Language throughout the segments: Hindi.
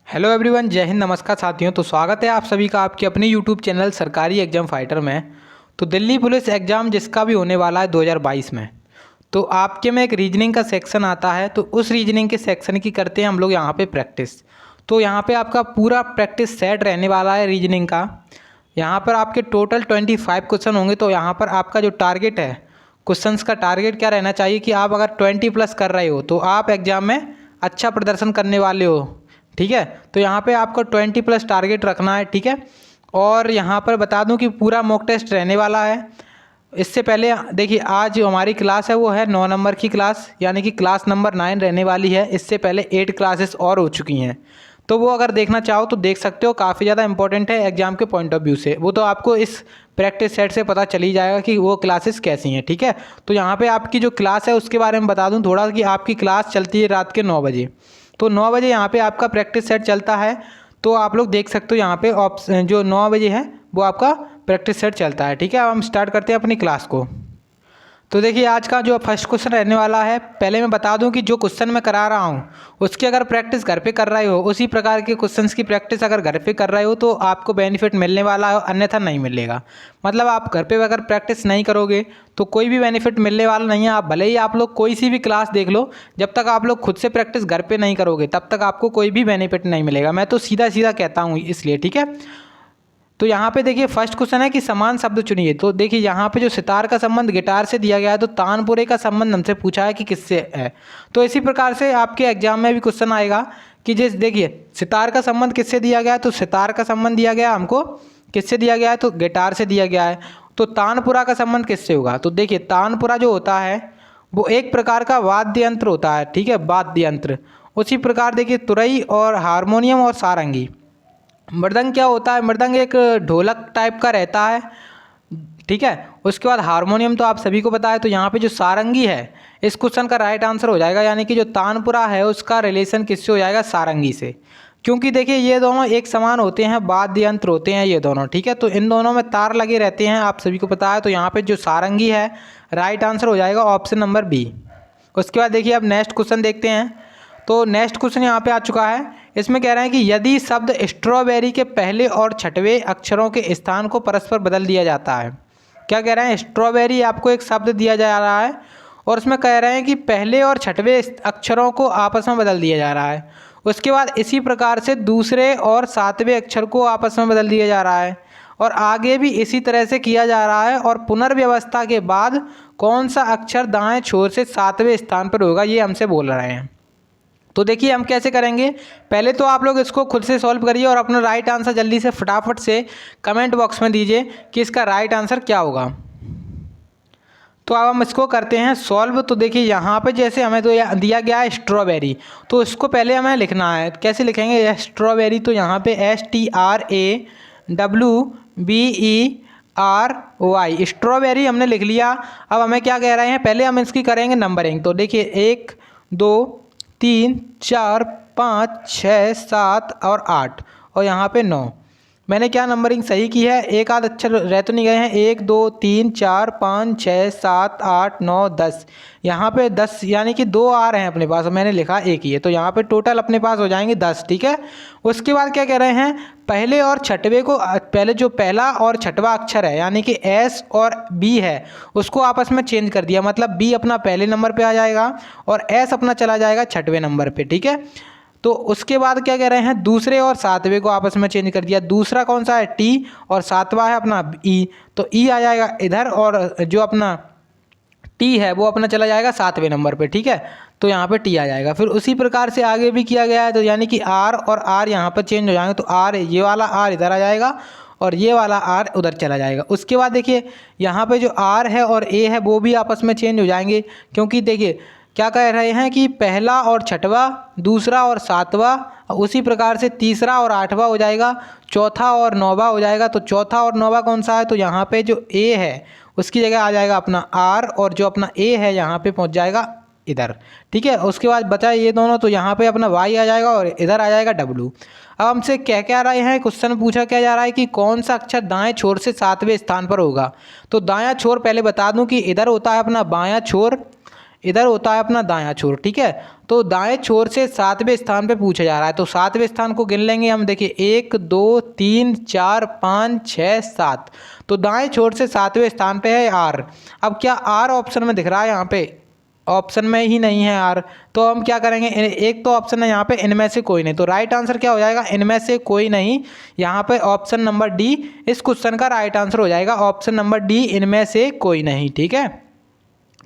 हेलो एवरीवन, जय हिंद, नमस्कार साथियों। तो स्वागत है आप सभी का आपके अपने यूट्यूब चैनल सरकारी एग्जाम फाइटर में। तो दिल्ली पुलिस एग्ज़ाम जिसका भी होने वाला है 2022 में, तो आपके में एक रीजनिंग का सेक्शन आता है। तो उस रीजनिंग के सेक्शन की करते हैं हम लोग यहाँ पे प्रैक्टिस। तो यहाँ पे आपका पूरा प्रैक्टिस सेट रहने वाला है रीजनिंग का। यहाँ पर आपके टोटल 25 क्वेश्चन होंगे। तो यहाँ पर आपका जो टारगेट है, क्वेश्चंस का टारगेट क्या रहना चाहिए कि आप अगर 20+ कर रहे हो तो आप एग्ज़ाम में अच्छा प्रदर्शन करने वाले हो। ठीक है, तो यहाँ पे आपको 20+ टारगेट रखना है। ठीक है, और यहाँ पर बता दूँ कि पूरा मॉक टेस्ट रहने वाला है। इससे पहले देखिए, आज जो हमारी क्लास है वो है 9 नंबर की क्लास, यानी कि क्लास नंबर 9 रहने वाली है। इससे पहले 8 क्लासेस और हो चुकी हैं, तो वो अगर देखना चाहो तो देख सकते हो। काफ़ी ज़्यादा इंपॉर्टेंट है एग्जाम के पॉइंट ऑफ व्यू से। वो तो आपको इस प्रैक्टिस सेट से पता चल ही जाएगा कि वो क्लासेस कैसी हैं। ठीक है, तो यहाँ पे आपकी जो क्लास है उसके बारे में बता दूँ थोड़ा कि आपकी क्लास चलती है रात के 9 बजे। तो 9 बजे यहाँ पे आपका प्रैक्टिस सेट चलता है। तो आप लोग देख सकते हो यहाँ पे ऑप्शन जो 9 बजे है वो आपका प्रैक्टिस सेट चलता है। ठीक है, अब हम स्टार्ट करते हैं अपनी क्लास को। तो देखिए, आज का जो फर्स्ट क्वेश्चन रहने वाला है, पहले मैं बता दूं कि जो क्वेश्चन मैं करा रहा हूं उसकी अगर प्रैक्टिस घर पे कर रहे हो, उसी प्रकार के क्वेश्चंस की प्रैक्टिस अगर घर पे कर रहे हो तो आपको बेनिफिट मिलने वाला है, अन्यथा नहीं मिलेगा। मतलब आप घर पे अगर प्रैक्टिस नहीं करोगे तो कोई भी बेनिफिट मिलने वाला नहीं है। आप भले ही आप लोग कोई सी भी क्लास देख लो, जब तक आप लोग खुद से प्रैक्टिस घर पे नहीं करोगे तब तक आपको कोई भी बेनिफिट नहीं मिलेगा। मैं तो सीधा सीधा कहता हूँ इसलिए। ठीक है, तो यहाँ पे देखिए फर्स्ट क्वेश्चन है कि समान शब्द चुनिए। तो देखिए यहाँ पे जो सितार का संबंध गिटार से दिया गया है, तो तानपुरे का संबंध हमसे पूछा है कि किससे है। तो इसी प्रकार से आपके एग्जाम में भी क्वेश्चन आएगा कि जैसे देखिए सितार का संबंध किससे दिया गया है, तो सितार का संबंध दिया गया हमको किससे दिया गया है, तो गिटार से दिया गया है। तो तानपुरा का संबंध किससे होगा, तो देखिए तानपुरा जो होता है वो एक प्रकार का वाद्य यंत्र होता है। ठीक है, वाद्य यंत्र। उसी प्रकार देखिए तुरई और हारमोनियम और सारंगी। मृदंग क्या होता है, मृदंग एक ढोलक टाइप का रहता है। ठीक है, उसके बाद हारमोनियम तो आप सभी को पता है। तो यहाँ पे जो सारंगी है, इस क्वेश्चन का राइट आंसर हो जाएगा, यानी कि जो तानपुरा है उसका रिलेशन किससे हो जाएगा, सारंगी से। क्योंकि देखिए ये दोनों एक समान होते हैं, वाद्य यंत्र होते हैं ये दोनों। ठीक है, तो इन दोनों में तार लगे रहते हैं, आप सभी को पता है। तो यहाँ पे जो सारंगी है, राइट आंसर हो जाएगा ऑप्शन नंबर बी। उसके बाद देखिए अब नेक्स्ट क्वेश्चन देखते हैं। तो नेक्स्ट क्वेश्चन यहाँ पे आ चुका है। इसमें कह रहे हैं कि यदि शब्द स्ट्रॉबेरी के पहले और छठवें अक्षरों के स्थान को परस्पर बदल दिया जाता है। क्या कह रहे हैं, स्ट्रॉबेरी आपको एक शब्द दिया जा रहा है और उसमें कह रहे हैं कि पहले और छठवें अक्षरों को आपस में बदल दिया जा रहा है। उसके बाद इसी प्रकार से दूसरे और सातवें अक्षर को आपस में बदल दिया जा रहा है, और आगे भी इसी तरह से किया जा रहा है। और पुनर्व्यवस्था के बाद कौन सा अक्षर दाएं छोर से सातवें स्थान पर होगा, ये हमसे बोल रहे हैं। तो देखिए हम कैसे करेंगे, पहले तो आप लोग इसको खुद से सॉल्व करिए और अपना राइट आंसर जल्दी से फटाफट से कमेंट बॉक्स में दीजिए कि इसका राइट आंसर क्या होगा। तो अब हम इसको करते हैं सॉल्व। तो देखिए यहाँ पे जैसे हमें तो दिया गया है स्ट्रॉबेरी, तो इसको पहले हमें लिखना है। कैसे लिखेंगे स्ट्रॉबेरी, तो यहाँ पे STRAWBERY, स्ट्रॉबेरी हमने लिख लिया। अब हमें क्या कह रहे हैं, पहले हम इसकी करेंगे नंबरिंग। तो देखिए 1 2 3 4 5 6 7 और 8 और यहाँ पे 9। मैंने क्या नंबरिंग सही की है, एक आध अक्षर रह तो नहीं गए हैं। 1 2 3 4 5 6 7 8 9 10, यहाँ पे 10 यानी कि 2 आ रहे हैं अपने पास, मैंने लिखा एक ही है। तो यहाँ पे टोटल अपने पास हो जाएंगे 10। ठीक है, उसके बाद क्या कह रहे हैं, पहले और छठवें को, पहले जो पहला और छठवां अक्षर है यानी कि S और B है उसको आपस में चेंज कर दिया। मतलब B अपना पहले नंबर पे आ जाएगा और S अपना चला जाएगा छठवें नंबर पे। ठीक है, तो उसके बाद क्या कह रहे हैं, दूसरे और सातवें को आपस में चेंज कर दिया। दूसरा कौन सा है, T, और सातवां है अपना E। तो E आ जाएगा इधर और जो अपना T है वो अपना चला जाएगा सातवें नंबर पे। ठीक है, तो यहाँ पे T आ जाएगा। फिर उसी प्रकार से आगे भी किया गया है, तो यानी कि R और R यहाँ पर चेंज हो जाएंगे। तो R, ये वाला R इधर आ जाएगा और ये वाला R उधर चला जाएगा। उसके बाद देखिए यहाँ पे जो R है और A है वो भी आपस में चेंज हो जाएंगे, क्योंकि देखिए क्या कह रहे हैं कि पहला और छठवां, दूसरा और सातवां, उसी प्रकार से तीसरा और आठवां हो जाएगा, चौथा और नौवां हो जाएगा। तो चौथा और नौवां कौन सा है, तो यहाँ पे जो A है उसकी जगह आ जाएगा अपना R, और जो अपना A है यहाँ पे पहुँच जाएगा इधर। ठीक है, उसके बाद बचा ये दोनों, तो यहाँ पे अपना Y आ जाएगा और इधर आ जाएगा W। अब हमसे क्या क्या रहे हैं, क्वेश्चन पूछा क्या जा रहा है कि कौन सा अक्षर दाएं छोर से सातवें स्थान पर होगा। तो दायां छोर पहले बता दूं कि इधर होता है अपना बायां छोर, इधर होता है अपना दायां छोर, ठीक है। तो दाएं छोर से 7वें स्थान पे पूछा जा रहा है, तो 7वें स्थान को गिन लेंगे हम। देखिए 1 2 3 4 5 6 7, तो दाएं छोर से 7वें स्थान पे है आर। अब क्या आर ऑप्शन में दिख रहा है? यहाँ पे ऑप्शन में ही नहीं है आर, तो हम क्या करेंगे, एक तो ऑप्शन है यहाँ पे इनमें से कोई नहीं, तो राइट आंसर क्या हो जाएगा? इनमें से कोई नहीं। यहाँ पे ऑप्शन नंबर डी इस क्वेश्चन का राइट आंसर हो जाएगा, ऑप्शन नंबर डी, इनमें से कोई नहीं, ठीक है।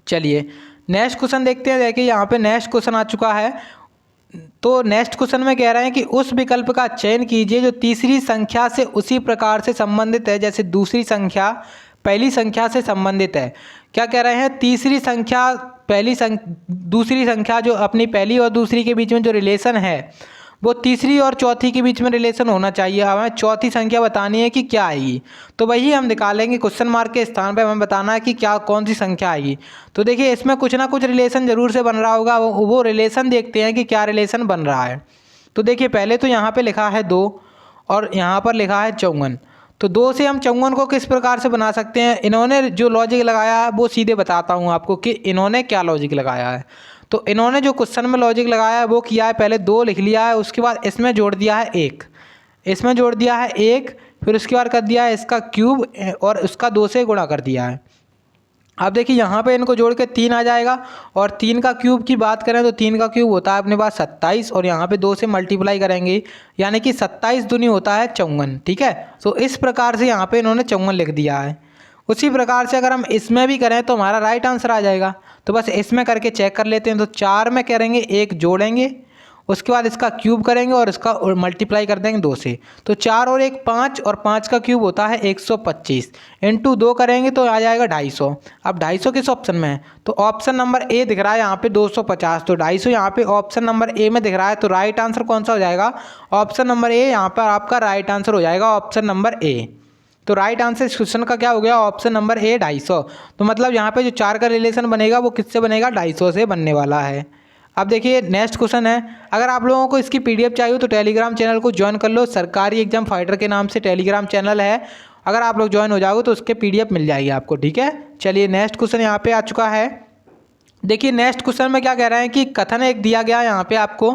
चलिए नेक्स्ट क्वेश्चन देखते हैं। देखिए यहाँ पे नेक्स्ट क्वेश्चन आ चुका है। तो नेक्स्ट क्वेश्चन में कह रहे हैं कि उस विकल्प का चयन कीजिए जो तीसरी संख्या से उसी प्रकार से संबंधित है जैसे दूसरी संख्या पहली संख्या से संबंधित है। क्या कह रहे हैं? तीसरी संख्या दूसरी संख्या जो अपनी पहली और दूसरी के बीच में जो रिलेशन है वो तीसरी और चौथी के बीच में रिलेशन होना चाहिए। हमें चौथी संख्या बतानी है कि क्या आएगी, तो वही हम निकालेंगे। क्वेश्चन मार्क के स्थान पे हमें बताना है कि क्या कौन सी संख्या आएगी। तो देखिए इसमें कुछ ना कुछ रिलेशन जरूर से बन रहा होगा, वो रिलेशन देखते हैं कि क्या रिलेशन बन रहा है। तो देखिए पहले तो यहाँ पे लिखा है 2 और यहाँ पर लिखा है 54, तो 2 से हम 54 को किस प्रकार से बना सकते हैं? इन्होंने जो लॉजिक लगाया है वो सीधे बताता हूँ आपको कि इन्होंने क्या लॉजिक लगाया है। तो इन्होंने जो क्वेश्चन में लॉजिक लगाया है वो किया है, पहले 2 लिख लिया है, उसके बाद इसमें जोड़ दिया है 1, इसमें जोड़ दिया है 1, फिर उसके बाद कर दिया है इसका क्यूब और उसका 2 से गुणा कर दिया है। अब देखिए यहाँ पे इनको जोड़ के 3 आ जाएगा, और 3 का क्यूब की बात करें तो 3 का क्यूब होता है अपने पास 27, और यहाँ पे 2 से मल्टीप्लाई करेंगे यानी कि 27 दूनी होता है 54, ठीक है। तो इस प्रकार से यहाँ पे इन्होंने 54 लिख दिया है। उसी प्रकार से अगर हम इसमें भी करें तो हमारा राइट आंसर आ जाएगा। तो बस इसमें करके चेक कर लेते हैं। तो 4 में करेंगे 1 जोड़ेंगे, उसके बाद इसका क्यूब करेंगे और इसका मल्टीप्लाई कर देंगे 2 से, तो 4 और 1 5, और 5 का क्यूब होता है 125, इंटू 2 करेंगे तो आ जाएगा 250। अब 250 किस ऑप्शन में है? तो ऑप्शन नंबर ए दिख रहा है यहाँ पे 250, तो 250 यहाँ पे ऑप्शन नंबर ए में दिख रहा है। तो राइट आंसर कौन सा हो जाएगा? ऑप्शन नंबर ए यहाँ पर आपका राइट आंसर हो जाएगा, ऑप्शन नंबर ए। तो राइट आंसर इस क्वेश्चन का क्या हो गया? Option number A 250। तो मतलब यहाँ पे जो 4 का रिलेशन बनेगा वो किससे बनेगा? 250 से बनने वाला है। अब देखिए नेक्स्ट क्वेश्चन है। अगर आप लोगों को इसकी पीडीएफ चाहिए तो टेलीग्राम चैनल को ज्वाइन कर लो, सरकारी एग्जाम फाइटर के नाम से टेलीग्राम चैनल है। अगर आप लोग ज्वाइन हो जाओगे तो उसके पीडीएफ मिल जाएगी आपको, ठीक है। चलिए नेक्स्ट क्वेश्चन यहाँ पे आ चुका है। देखिए नेक्स्ट क्वेश्चन में क्या कह रहे हैं कि कथन एक दिया गया यहाँ पे आपको,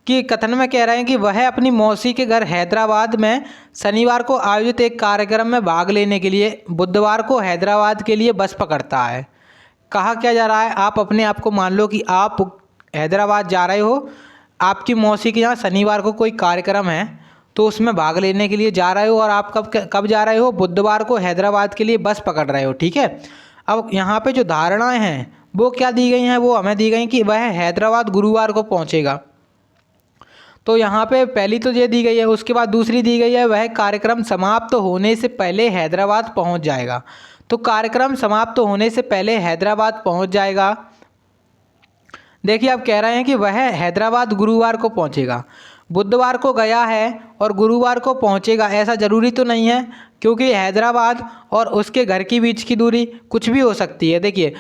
कि कथन में कह रहे हैं कि वह अपनी मौसी के घर हैदराबाद में शनिवार को आयोजित एक कार्यक्रम में भाग लेने के लिए बुधवार को हैदराबाद के लिए बस पकड़ता है। कहा क्या जा रहा है? आप अपने आप को मान लो कि आप हैदराबाद जा रहे हो, आपकी मौसी के यहाँ शनिवार को कोई कार्यक्रम है तो उसमें भाग लेने के लिए जा रहे हो, और आप कब जा रहे हो? बुधवार को हैदराबाद के लिए बस पकड़ रहे हो, ठीक है। अब यहाँ पे जो धारणाएं हैं वो क्या दी गई हैं? वो हमें दी गई कि वह हैदराबाद गुरुवार को पहुँचेगा। तो यहाँ पे पहली तो ये दी गई है, उसके बाद दूसरी दी गई है वह कार्यक्रम समाप्त होने से पहले हैदराबाद पहुँच जाएगा। तो कार्यक्रम समाप्त होने से पहले हैदराबाद पहुँच जाएगा। देखिए अब कह रहे हैं कि वह हैदराबाद गुरुवार को पहुंचेगा। बुधवार को गया है और गुरुवार को पहुंचेगा, ऐसा ज़रूरी तो नहीं है, क्योंकि हैदराबाद और उसके घर के बीच की दूरी कुछ भी हो सकती है। देखिए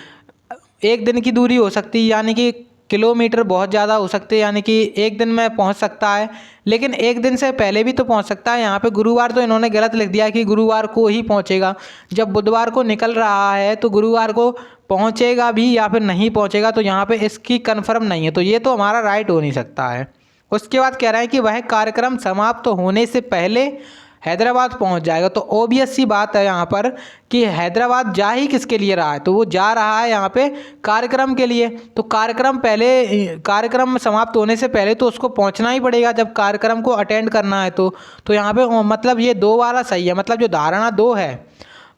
1 दिन की दूरी हो सकती है, यानी कि किलोमीटर बहुत ज़्यादा हो सकते हैं, यानी कि 1 दिन में पहुंच सकता है, लेकिन 1 दिन से पहले भी तो पहुंच सकता है। यहाँ पे गुरुवार तो इन्होंने गलत लिख दिया कि गुरुवार को ही पहुंचेगा। जब बुधवार को निकल रहा है तो गुरुवार को पहुंचेगा भी या फिर नहीं पहुंचेगा, तो यहाँ पे इसकी कन्फर्म नहीं है, तो ये तो हमारा राइट हो नहीं सकता है। उसके बाद कह रहा है कि वह कार्यक्रम समाप्त होने से पहले हैदराबाद पहुंच जाएगा। तो ऑब्वियस सी बात है यहाँ पर कि हैदराबाद जा ही किसके लिए रहा है? तो वो जा रहा है यहाँ पे कार्यक्रम के लिए। तो कार्यक्रम समाप्त होने से पहले तो उसको पहुँचना ही पड़ेगा जब कार्यक्रम को अटेंड करना है। तो यहाँ पे मतलब ये 2 वाला सही है, मतलब जो धारणा 2 है,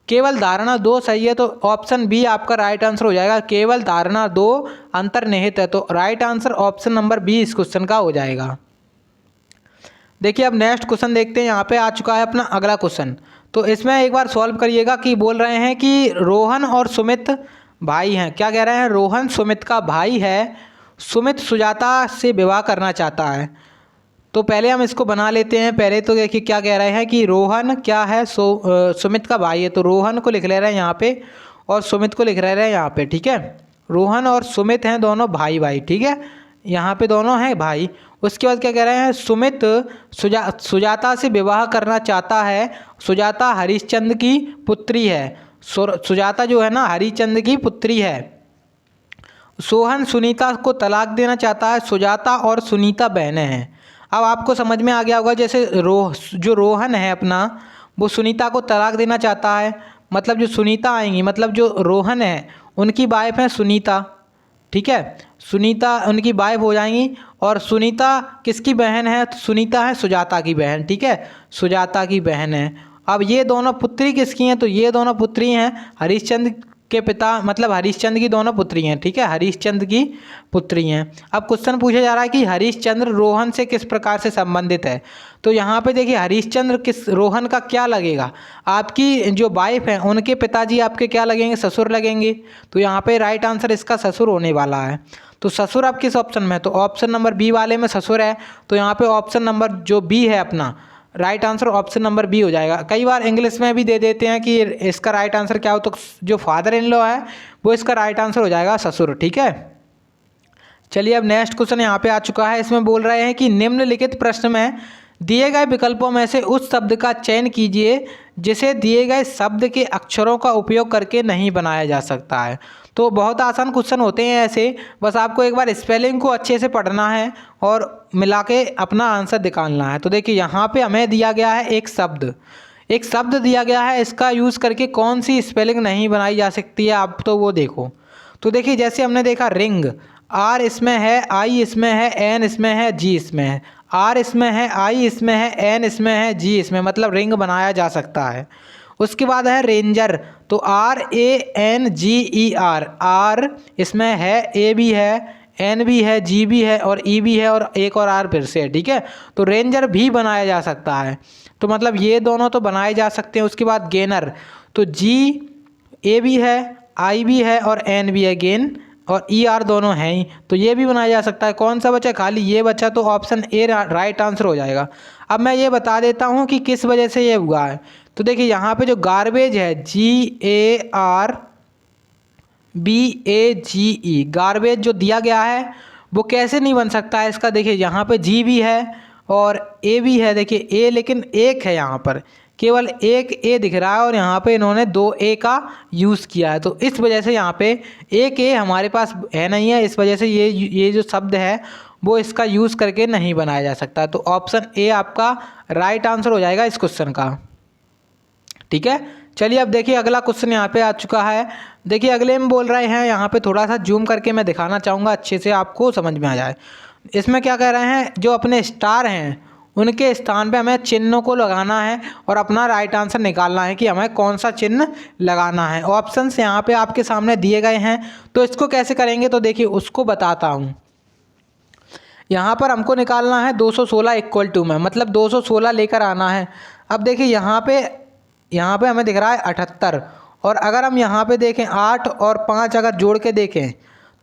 केवल धारणा 2 सही है, तो ऑप्शन बी आपका राइट आंसर हो जाएगा। केवल धारणा 2 अंतर्निहित है, तो right answer option number B इस क्वेश्चन का हो जाएगा। देखिए अब नेक्स्ट क्वेश्चन देखते हैं। यहाँ पे आ चुका है अपना अगला क्वेश्चन, तो इसमें एक बार सॉल्व करिएगा। कि बोल रहे हैं कि रोहन और सुमित भाई हैं। क्या कह रहे हैं? रोहन सुमित का भाई है, सुमित सुजाता से विवाह करना चाहता है। तो पहले हम इसको बना लेते हैं। पहले तो देखिए क्या कह रहे हैं कि रोहन क्या है? सुमित का भाई है, तो रोहन को लिख ले रहे हैं यहाँ पे और सुमित को लिख रहे हैं यहाँ पे, ठीक है। रोहन और सुमित हैं दोनों भाई, ठीक है, यहाँ पे दोनों हैं भाई। उसके बाद क्या कह रहे हैं? सुमित सुजाता से विवाह करना चाहता है। सुजाता हरिश्चंद्र की पुत्री है। सुजाता जो है ना हरिश्चंद्र की पुत्री है। सोहन सुनीता को तलाक देना चाहता है। सुजाता और सुनीता बहनें हैं। अब आपको समझ में आ गया होगा, जैसे जो रोहन है अपना, वो सुनीता को तलाक देना चाहता है। मतलब जो सुनीता आएंगी, मतलब जो रोहन है उनकी वाइफ है सुनीता, ठीक है। सुनीता उनकी वाइफ हो जाएंगी। और सुनीता किसकी बहन है? तो सुनीता है सुजाता की बहन, ठीक है, सुजाता की बहन है। अब ये दोनों पुत्री किसकी हैं? तो ये दोनों पुत्री हैं हरिश्चंद्र के पिता, मतलब हरिश्चंद्र की दोनों पुत्री हैं, ठीक है, हरिश्चंद्र की पुत्री हैं। अब क्वेश्चन पूछा जा रहा है कि हरिश्चंद्र रोहन से किस प्रकार से संबंधित है। तो यहाँ पे देखिए हरिश्चंद्र किस रोहन का क्या लगेगा? आपकी जो वाइफ है उनके पिताजी आपके क्या लगेंगे? ससुर लगेंगे। तो यहाँ पे राइट आंसर इसका ससुर होने वाला है। तो ससुर अब किस ऑप्शन में है? तो ऑप्शन नंबर बी वाले में ससुर है। तो यहाँ पे ऑप्शन नंबर जो बी है अपना, right answer option number B हो जाएगा। कई बार इंग्लिश में भी दे देते हैं कि इसका राइट आंसर क्या हो, तो जो फादर इन लॉ है वो इसका राइट आंसर हो जाएगा ससुर, ठीक है। चलिए अब नेक्स्ट क्वेश्चन यहाँ पे आ चुका है। इसमें बोल रहे हैं कि निम्नलिखित प्रश्न में दिए गए विकल्पों में से उस शब्द का चयन कीजिए जिसे दिए गए शब्द के अक्षरों का उपयोग करके नहीं बनाया जा सकता है। तो बहुत आसान क्वेश्चन होते हैं ऐसे, बस आपको एक बार स्पेलिंग को अच्छे से पढ़ना है और मिला के अपना आंसर निकालना है। तो देखिए यहाँ पे हमें दिया गया है एक शब्द दिया गया है, इसका यूज़ करके कौन सी स्पेलिंग नहीं बनाई जा सकती है, आप तो वो देखो। तो देखिए जैसे हमने देखा रिंग, आर इसमें है, आई इसमें है, एन इसमें है, जी इसमें है। आर इसमें है, आई इसमें है, एन इसमें है, जी इसमें, मतलब रिंग बनाया जा सकता है। उसके बाद है रेंजर, तो R A N G E R, R इसमें है, ए भी है, एन भी है, जी भी है और ई भी है और एक और आर फिर से है, ठीक है। तो रेंजर भी बनाया जा सकता है। तो मतलब ये दोनों तो बनाए जा सकते हैं। उसके बाद गेनर, तो जी ए भी है, आई भी है और एन भी है, गेन और ई आर दोनों हैं ही, तो ये भी बनाया जा सकता है। कौन सा बचा? खाली ये बचा, तो ऑप्शन ए राइट आंसर हो जाएगा। अब मैं ये बता देता हूँ कि किस वजह से ये हुआ है। तो देखिए यहाँ पे जो गार्बेज है, G A R B A G E, garbage जो दिया गया है वो कैसे नहीं बन सकता है इसका? देखिए यहाँ पे जी भी है और ए भी है, देखिए ए लेकिन एक है, यहाँ पर केवल एक ए दिख रहा है और यहाँ पे इन्होंने दो ए का यूज़ किया है। तो इस वजह से यहाँ पे एक ए हमारे पास है नहीं है, इस वजह से ये जो शब्द है वो इसका यूज़ करके नहीं बनाया जा सकता। तो ऑप्शन ए आपका राइट आंसर हो जाएगा इस क्वेश्चन का, ठीक है। चलिए अब देखिए अगला क्वेश्चन यहाँ पे आ चुका है। देखिए अगले में बोल रहे हैं, यहाँ पे थोड़ा सा जूम करके मैं दिखाना चाहूँगा अच्छे से आपको समझ में आ जाए। इसमें क्या कह रहे हैं, जो अपने स्टार हैं उनके स्थान पे हमें चिन्हों को लगाना है और अपना राइट आंसर निकालना है कि हमें कौन सा चिन्ह लगाना है। ऑप्शंस यहाँ पे आपके सामने दिए गए हैं, तो इसको कैसे करेंगे तो देखिए उसको बताता हूँ। यहाँ पर हमको निकालना है 216 इक्वल टू में, मतलब 216 लेकर आना है। अब देखिए यहाँ पे हमें दिख रहा है 78, और अगर हम यहाँ पे देखें 8 और 5 अगर जोड़ के देखें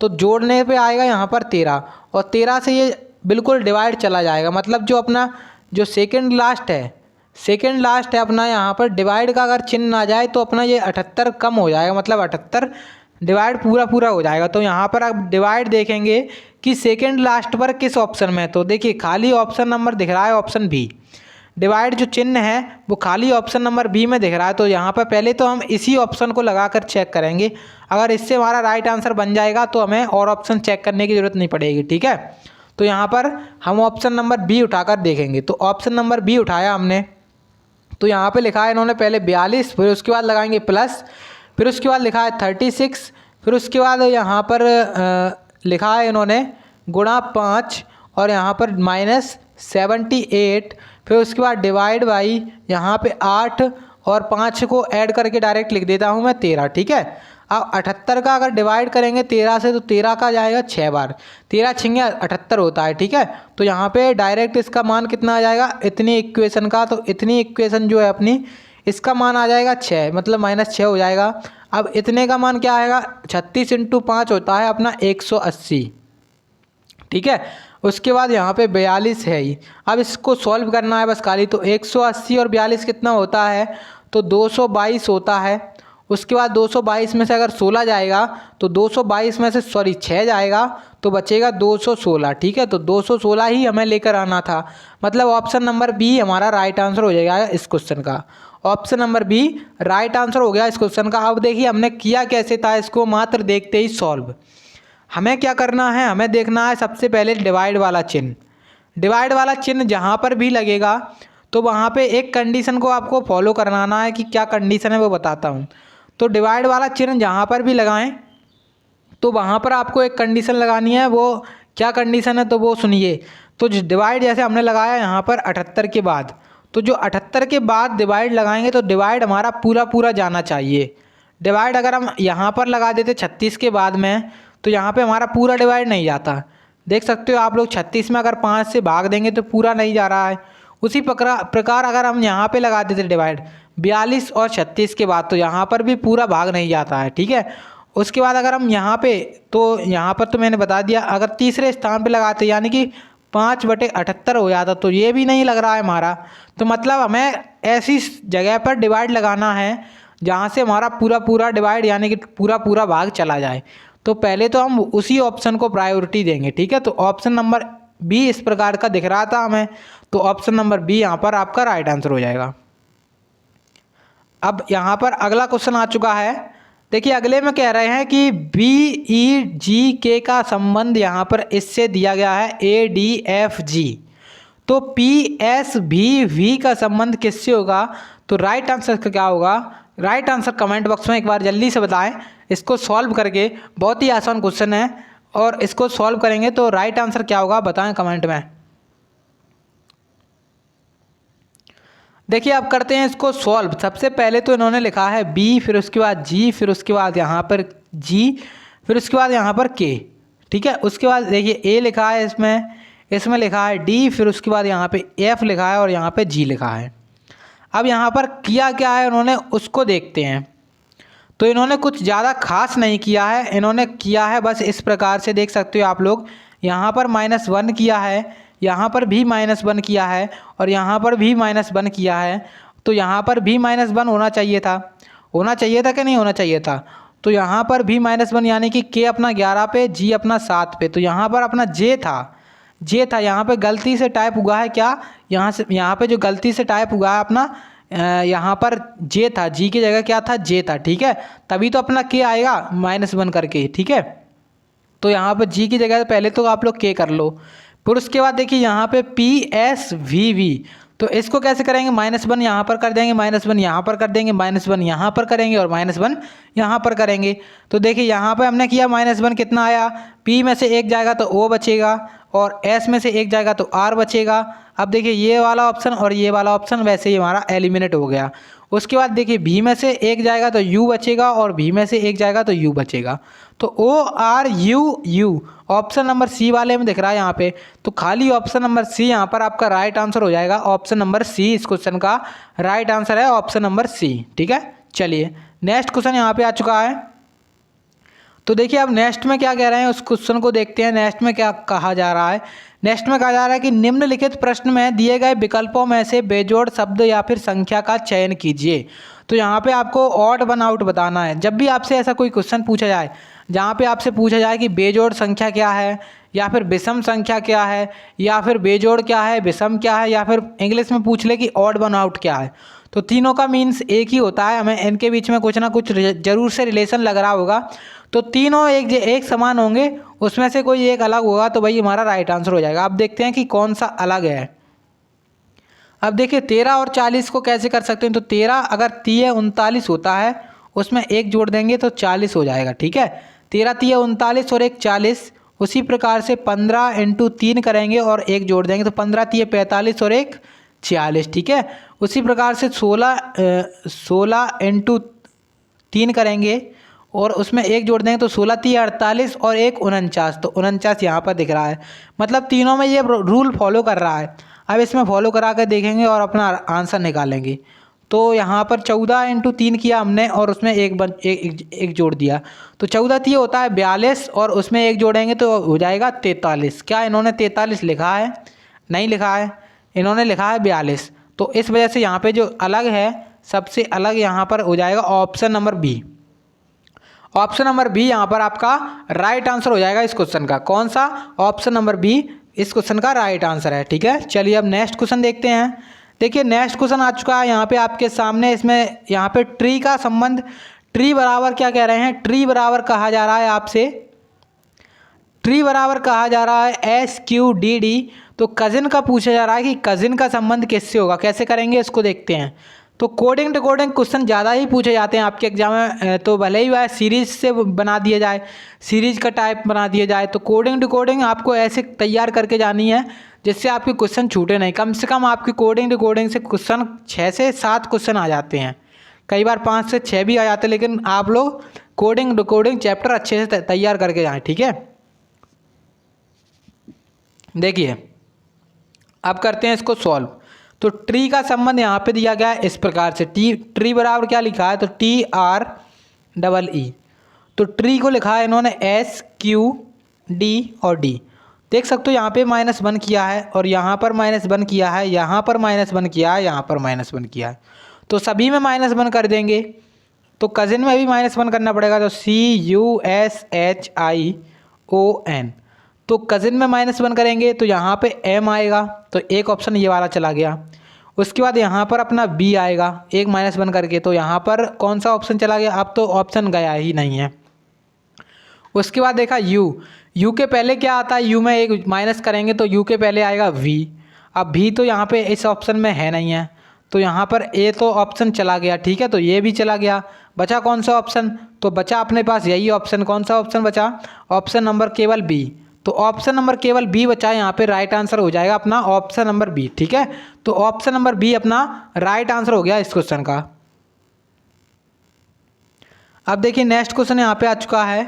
तो जोड़ने पे आएगा यहाँ पर 13, और 13 से ये बिल्कुल डिवाइड चला जाएगा। मतलब जो अपना जो सेकंड लास्ट है अपना, यहाँ पर डिवाइड का अगर चिन्ह आ जाए तो अपना ये 78 कम हो जाएगा, मतलब 78 डिवाइड पूरा हो जाएगा। तो यहाँ पर आप डिवाइड देखेंगे कि सेकंड लास्ट पर किस ऑप्शन में है, तो देखिए खाली ऑप्शन नंबर दिख रहा है, ऑप्शन बी। डिवाइड जो चिन्ह है वो खाली ऑप्शन नंबर बी में दिख रहा है। तो यहाँ पर पहले तो हम इसी ऑप्शन को लगाकर चेक करेंगे, अगर इससे हमारा राइट आंसर बन जाएगा तो हमें और ऑप्शन चेक करने की ज़रूरत नहीं पड़ेगी, ठीक है। तो यहाँ पर हम ऑप्शन नंबर बी उठाकर देखेंगे। तो ऑप्शन नंबर बी उठाया हमने, तो यहाँ पे लिखा है इन्होंने पहले 42, फिर उसके बाद लगाएंगे प्लस, फिर उसके बाद लिखा है 36, फिर उसके बाद यहाँ पर लिखा है इन्होंने गुणा 5 और यहाँ पर -78, फिर उसके बाद डिवाइड बाई यहाँ पे 8 और 5 को ऐड करके डायरेक्ट लिख देता हूँ मैं 13, ठीक है। अब 78 का अगर डिवाइड करेंगे 13 से तो 13 का जाएगा 6 बार, 13 छिंगे 78 होता है, ठीक है। तो यहाँ पे डायरेक्ट इसका मान कितना आ जाएगा इतनी इक्वेशन का, तो इतनी इक्वेशन जो है अपनी इसका मान आ जाएगा 6, मतलब -6 हो जाएगा। अब इतने का मान क्या आएगा, 36 × 5 होता है अपना 180, ठीक है। उसके बाद यहाँ पे 42 है ही, अब इसको सॉल्व करना है बस खाली। तो 180 और 42 कितना होता है, तो 222 होता है। उसके बाद 222 में से अगर 16 जाएगा तो 222 में से 6 जाएगा तो बचेगा 216, ठीक है। तो 216 ही हमें लेकर आना था, मतलब ऑप्शन नंबर बी हमारा राइट आंसर हो जाएगा इस क्वेश्चन का। Option number B right answer हो गया इस क्वेश्चन का। अब देखिए हमने किया कैसे था इसको, मात्र देखते ही सॉल्व। हमें क्या करना है, हमें देखना है सबसे पहले डिवाइड वाला चिन्ह। डिवाइड वाला चिन्ह जहाँ पर भी लगेगा तो वहाँ पे एक कंडीशन को आपको फॉलो कराना है कि क्या कंडीशन है वो बताता हूँ। तो डिवाइड वाला चिन्ह जहाँ पर भी लगाएं तो वहाँ पर आपको एक कंडीशन लगानी है। वो क्या कंडीशन है तो वो सुनिए। तो डिवाइड जैसे हमने लगाया यहाँ पर 78 के बाद, तो जो 78 के बाद डिवाइड लगाएंगे तो डिवाइड हमारा पूरा पूरा जाना चाहिए। डिवाइड अगर हम यहाँ पर लगा देते 36 के बाद में तो यहाँ पे हमारा पूरा डिवाइड नहीं जाता। देख सकते हो आप लोग 36 में अगर 5 से भाग देंगे तो पूरा नहीं जा रहा है। उसी प्रकार अगर हम यहाँ पे लगा देते डिवाइड 42 और 36 के बाद तो यहाँ पर भी पूरा भाग नहीं जाता है, ठीक है। उसके बाद अगर हम यहाँ पे, तो यहाँ पर तो मैंने बता दिया, अगर तीसरे स्थान पे लगाते यानी कि 5/78 हो जाता तो ये भी नहीं लग रहा है हमारा। तो मतलब हमें ऐसी जगह पर डिवाइड लगाना है जहाँ से हमारा पूरा पूरा डिवाइड यानी कि पूरा पूरा भाग चला जाए। तो पहले तो हम उसी ऑप्शन को प्रायोरिटी देंगे, ठीक है। तो ऑप्शन नंबर बी इस प्रकार का दिख रहा था हमें, तो ऑप्शन नंबर बी यहाँ पर आपका राइट आंसर हो जाएगा। अब यहाँ पर अगला क्वेश्चन आ चुका है। देखिए अगले में कह रहे हैं कि BEGK का संबंध यहाँ पर इससे दिया गया है ADFG। तो PSVV का संबंध किससे होगा, तो राइट आंसर क्या होगा। राइट आंसर कमेंट बॉक्स में एक बार जल्दी से बताएं इसको सॉल्व करके। बहुत ही आसान क्वेश्चन है और इसको सॉल्व करेंगे तो राइट आंसर क्या होगा बताएं कमेंट में। देखिए अब करते हैं इसको सॉल्व। सबसे पहले तो इन्होंने लिखा है बी, फिर उसके बाद जी, फिर उसके बाद यहाँ पर जी, फिर उसके बाद यहाँ पर के, ठीक है। उसके बाद देखिए ए लिखा है इसमें लिखा है डी, फिर उसके बाद यहाँ पे एफ लिखा है और यहाँ पे जी लिखा है। अब यहाँ पर किया क्या है उन्होंने उसको देखते हैं। तो इन्होंने कुछ ज़्यादा खास नहीं किया है, इन्होंने किया है बस इस प्रकार से, देख सकते हो आप लोग। यहाँ पर -1 किया है, यहाँ पर भी -1 किया है और यहाँ पर भी -1 किया है। तो यहाँ पर भी -1 होना चाहिए था कि नहीं होना चाहिए था। तो यहाँ पर भी -1 यानी कि के अपना 11 पे, जी अपना 7 पे। तो यहाँ पर अपना जे था यहाँ पे गलती से टाइप हुआ है क्या, यहाँ पे जो गलती से टाइप हुआ है अपना यहाँ पर जे था, जी की जगह क्या था, जे था, ठीक है। तभी तो अपना के आएगा -1 करके, ठीक है। तो यहाँ पर जी की जगह पहले तो आप लोग के कर लो। फिर उसके बाद देखिए यहाँ पे PSVV, तो इसको कैसे करेंगे, -1 यहाँ पर कर देंगे, -1 यहाँ पर कर देंगे, -1 यहाँ पर करेंगे और -1 यहाँ पर करेंगे। तो देखिए यहाँ पे हमने किया -1 कितना आया, P में से एक जाएगा तो O बचेगा और S में से एक जाएगा तो R बचेगा। अब देखिए ये वाला ऑप्शन और ये वाला ऑप्शन वैसे ही हमारा एलिमिनेट हो गया। उसके बाद देखिए V में से एक जाएगा तो U बचेगा और V में से एक जाएगा तो U बचेगा। तो ORUU ऑप्शन नंबर सी वाले में दिख रहा है यहाँ पे। तो खाली ऑप्शन नंबर सी यहाँ पर आपका राइट आंसर हो जाएगा। ऑप्शन नंबर सी इस क्वेश्चन का राइट आंसर है, ऑप्शन नंबर सी, ठीक है। चलिए नेक्स्ट क्वेश्चन यहाँ पे आ चुका है। तो देखिए अब नेक्स्ट में क्या कह रहे हैं उस क्वेश्चन को देखते हैं। नेक्स्ट में क्या कहा जा रहा है, नेक्स्ट में कहा जा रहा है कि निम्नलिखित प्रश्न में दिए गए विकल्पों में से बेजोड़ शब्द या फिर संख्या का चयन कीजिए। तो यहाँ पे आपको ऑड वन आउट बताना है। जब भी आपसे ऐसा कोई क्वेश्चन पूछा जाए जहाँ पे आपसे पूछा जाए कि बेजोड़ संख्या क्या है या फिर विषम संख्या क्या है या फिर बेजोड़ क्या है, विषम क्या है, या फिर इंग्लिश में पूछ ले कि ऑड वन आउट क्या है, तो तीनों का मीन्स एक ही होता है। हमें इनके बीच में कुछ ना कुछ जरूर से रिलेशन लग रहा होगा। तो तीनों एक समान होंगे, उसमें से कोई एक अलग होगा तो भाई हमारा राइट आंसर हो जाएगा। अब देखते हैं कि कौन सा अलग है। अब देखिए 13 और 40 को कैसे कर सकते हैं। तो 13 अगर 3 39 होता है उसमें एक जोड़ देंगे तो 40 हो जाएगा, ठीक है। 13 3 39 और एक 40। उसी प्रकार से 15 × 3 करेंगे और एक जोड़ देंगे तो 15 3 45 और एक 46, ठीक है। उसी प्रकार से 16 × 3 करेंगे और उसमें एक जोड़ देंगे तो 16 3 48 और एक 49। तो 49 यहाँ पर दिख रहा है, मतलब तीनों में ये रूल फॉलो कर रहा है। अब इसमें फॉलो करा कर देखेंगे और अपना आंसर निकालेंगे। तो यहाँ पर 14 × 3 किया हमने और उसमें एक जोड़ दिया तो 14 3 होता है 42 और उसमें एक जोड़ेंगे तो हो जाएगा 43। क्या इन्होंने 43 लिखा है? नहीं लिखा है, इन्होंने लिखा है 42। तो इस वजह से यहाँ पे जो अलग है सबसे अलग यहाँ पर हो जाएगा option number B. Option number B यहाँ पर आपका राइट आंसर हो जाएगा इस क्वेश्चन का। कौन सा? ऑप्शन नंबर बी इस क्वेश्चन का राइट आंसर है, ठीक है। चलिए अब नेक्स्ट क्वेश्चन देखते हैं। देखिए नेक्स्ट क्वेश्चन आ चुका है यहाँ पे आपके सामने। इसमें यहाँ पे ट्री का संबंध, ट्री बराबर क्या कह रहे हैं, ट्री बराबर कहा जा रहा है आपसे ट्री बराबर कहा जा रहा है SQDD। तो कजिन का पूछा जा रहा है कि कजिन का संबंध किससे होगा, कैसे करेंगे इसको देखते हैं। तो कोडिंग डिकोडिंग क्वेश्चन ज़्यादा ही पूछे जाते हैं आपके एग्जाम में, तो भले ही वह सीरीज से बना दिया जाए, सीरीज का टाइप बना दिया जाए, तो कोडिंग डिकोडिंग आपको ऐसे तैयार करके जानी है जिससे आपके क्वेश्चन छूटे नहीं। कम से कम आपकी कोडिंग डिकोडिंग से क्वेश्चन 6 से 7 क्वेश्चन आ जाते हैं, कई बार 5 से 6 भी आ जाते हैं, लेकिन आप लोग कोडिंग डिकोडिंग चैप्टर अच्छे से तैयार करके जाएँ, ठीक है। देखिए अब करते हैं इसको सॉल्व। तो ट्री का संबंध यहाँ पे दिया गया है इस प्रकार से, ट्री बराबर क्या लिखा है, तो TREE। तो ट्री को लिखा है इन्होंने SQD और D। देख सकते हो यहाँ पे -1 किया है और यहाँ पर -1 किया है, यहाँ पर -1 किया है, यहाँ पर -1 किया है, तो सभी में -1 कर देंगे। तो कजिन में भी -1 करना पड़ेगा, तो CUSHION। तो कजिन में -1 करेंगे तो यहाँ पे M आएगा, तो एक ऑप्शन ये वाला चला गया। उसके बाद यहाँ पर अपना B आएगा एक -1 करके, तो यहाँ पर कौन सा ऑप्शन चला गया, अब तो ऑप्शन गया ही नहीं है। उसके बाद देखा U के पहले क्या आता है, U में एक माइनस करेंगे तो U के पहले आएगा V। अब V तो यहाँ पे इस ऑप्शन में है नहीं है, तो यहाँ पर A तो ऑप्शन चला गया, ठीक है, तो ये भी चला गया। बचा कौन सा ऑप्शन, तो बचा अपने पास यही ऑप्शन, कौन सा ऑप्शन बचा, ऑप्शन नंबर केवल B। तो ऑप्शन नंबर केवल B बचा, यहाँ पे राइट आंसर हो जाएगा अपना ऑप्शन नंबर B, ठीक है। तो ऑप्शन नंबर B अपना राइट आंसर हो गया इस क्वेश्चन का। अब देखिए नेक्स्ट क्वेश्चन यहाँ पे आ चुका है।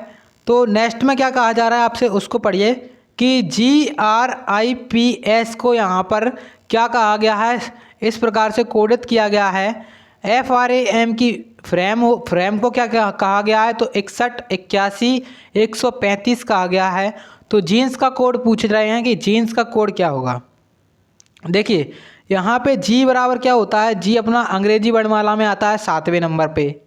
तो नेक्स्ट में क्या कहा जा रहा है आपसे, उसको पढ़िए कि GRIPS को यहाँ पर क्या कहा गया है, इस प्रकार से कोडित किया गया है। FRAM की फ्रेम को क्या कहा गया है, तो 61 81 135 कहा गया है। तो जीन्स का कोड पूछ रहे हैं कि जीन्स का कोड क्या होगा। देखिए यहाँ पे G बराबर क्या होता है, G अपना अंग्रेजी वर्णमाला में आता है 7वें नंबर पे,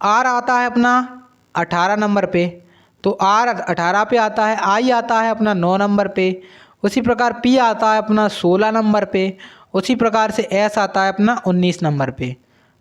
R आता है अपना 18 नंबर पे, तो R 18 पे आता है, I आता है अपना 9 नंबर पे, उसी प्रकार P आता है अपना 16 नंबर पे, उसी प्रकार से S आता है अपना 19 नंबर पे।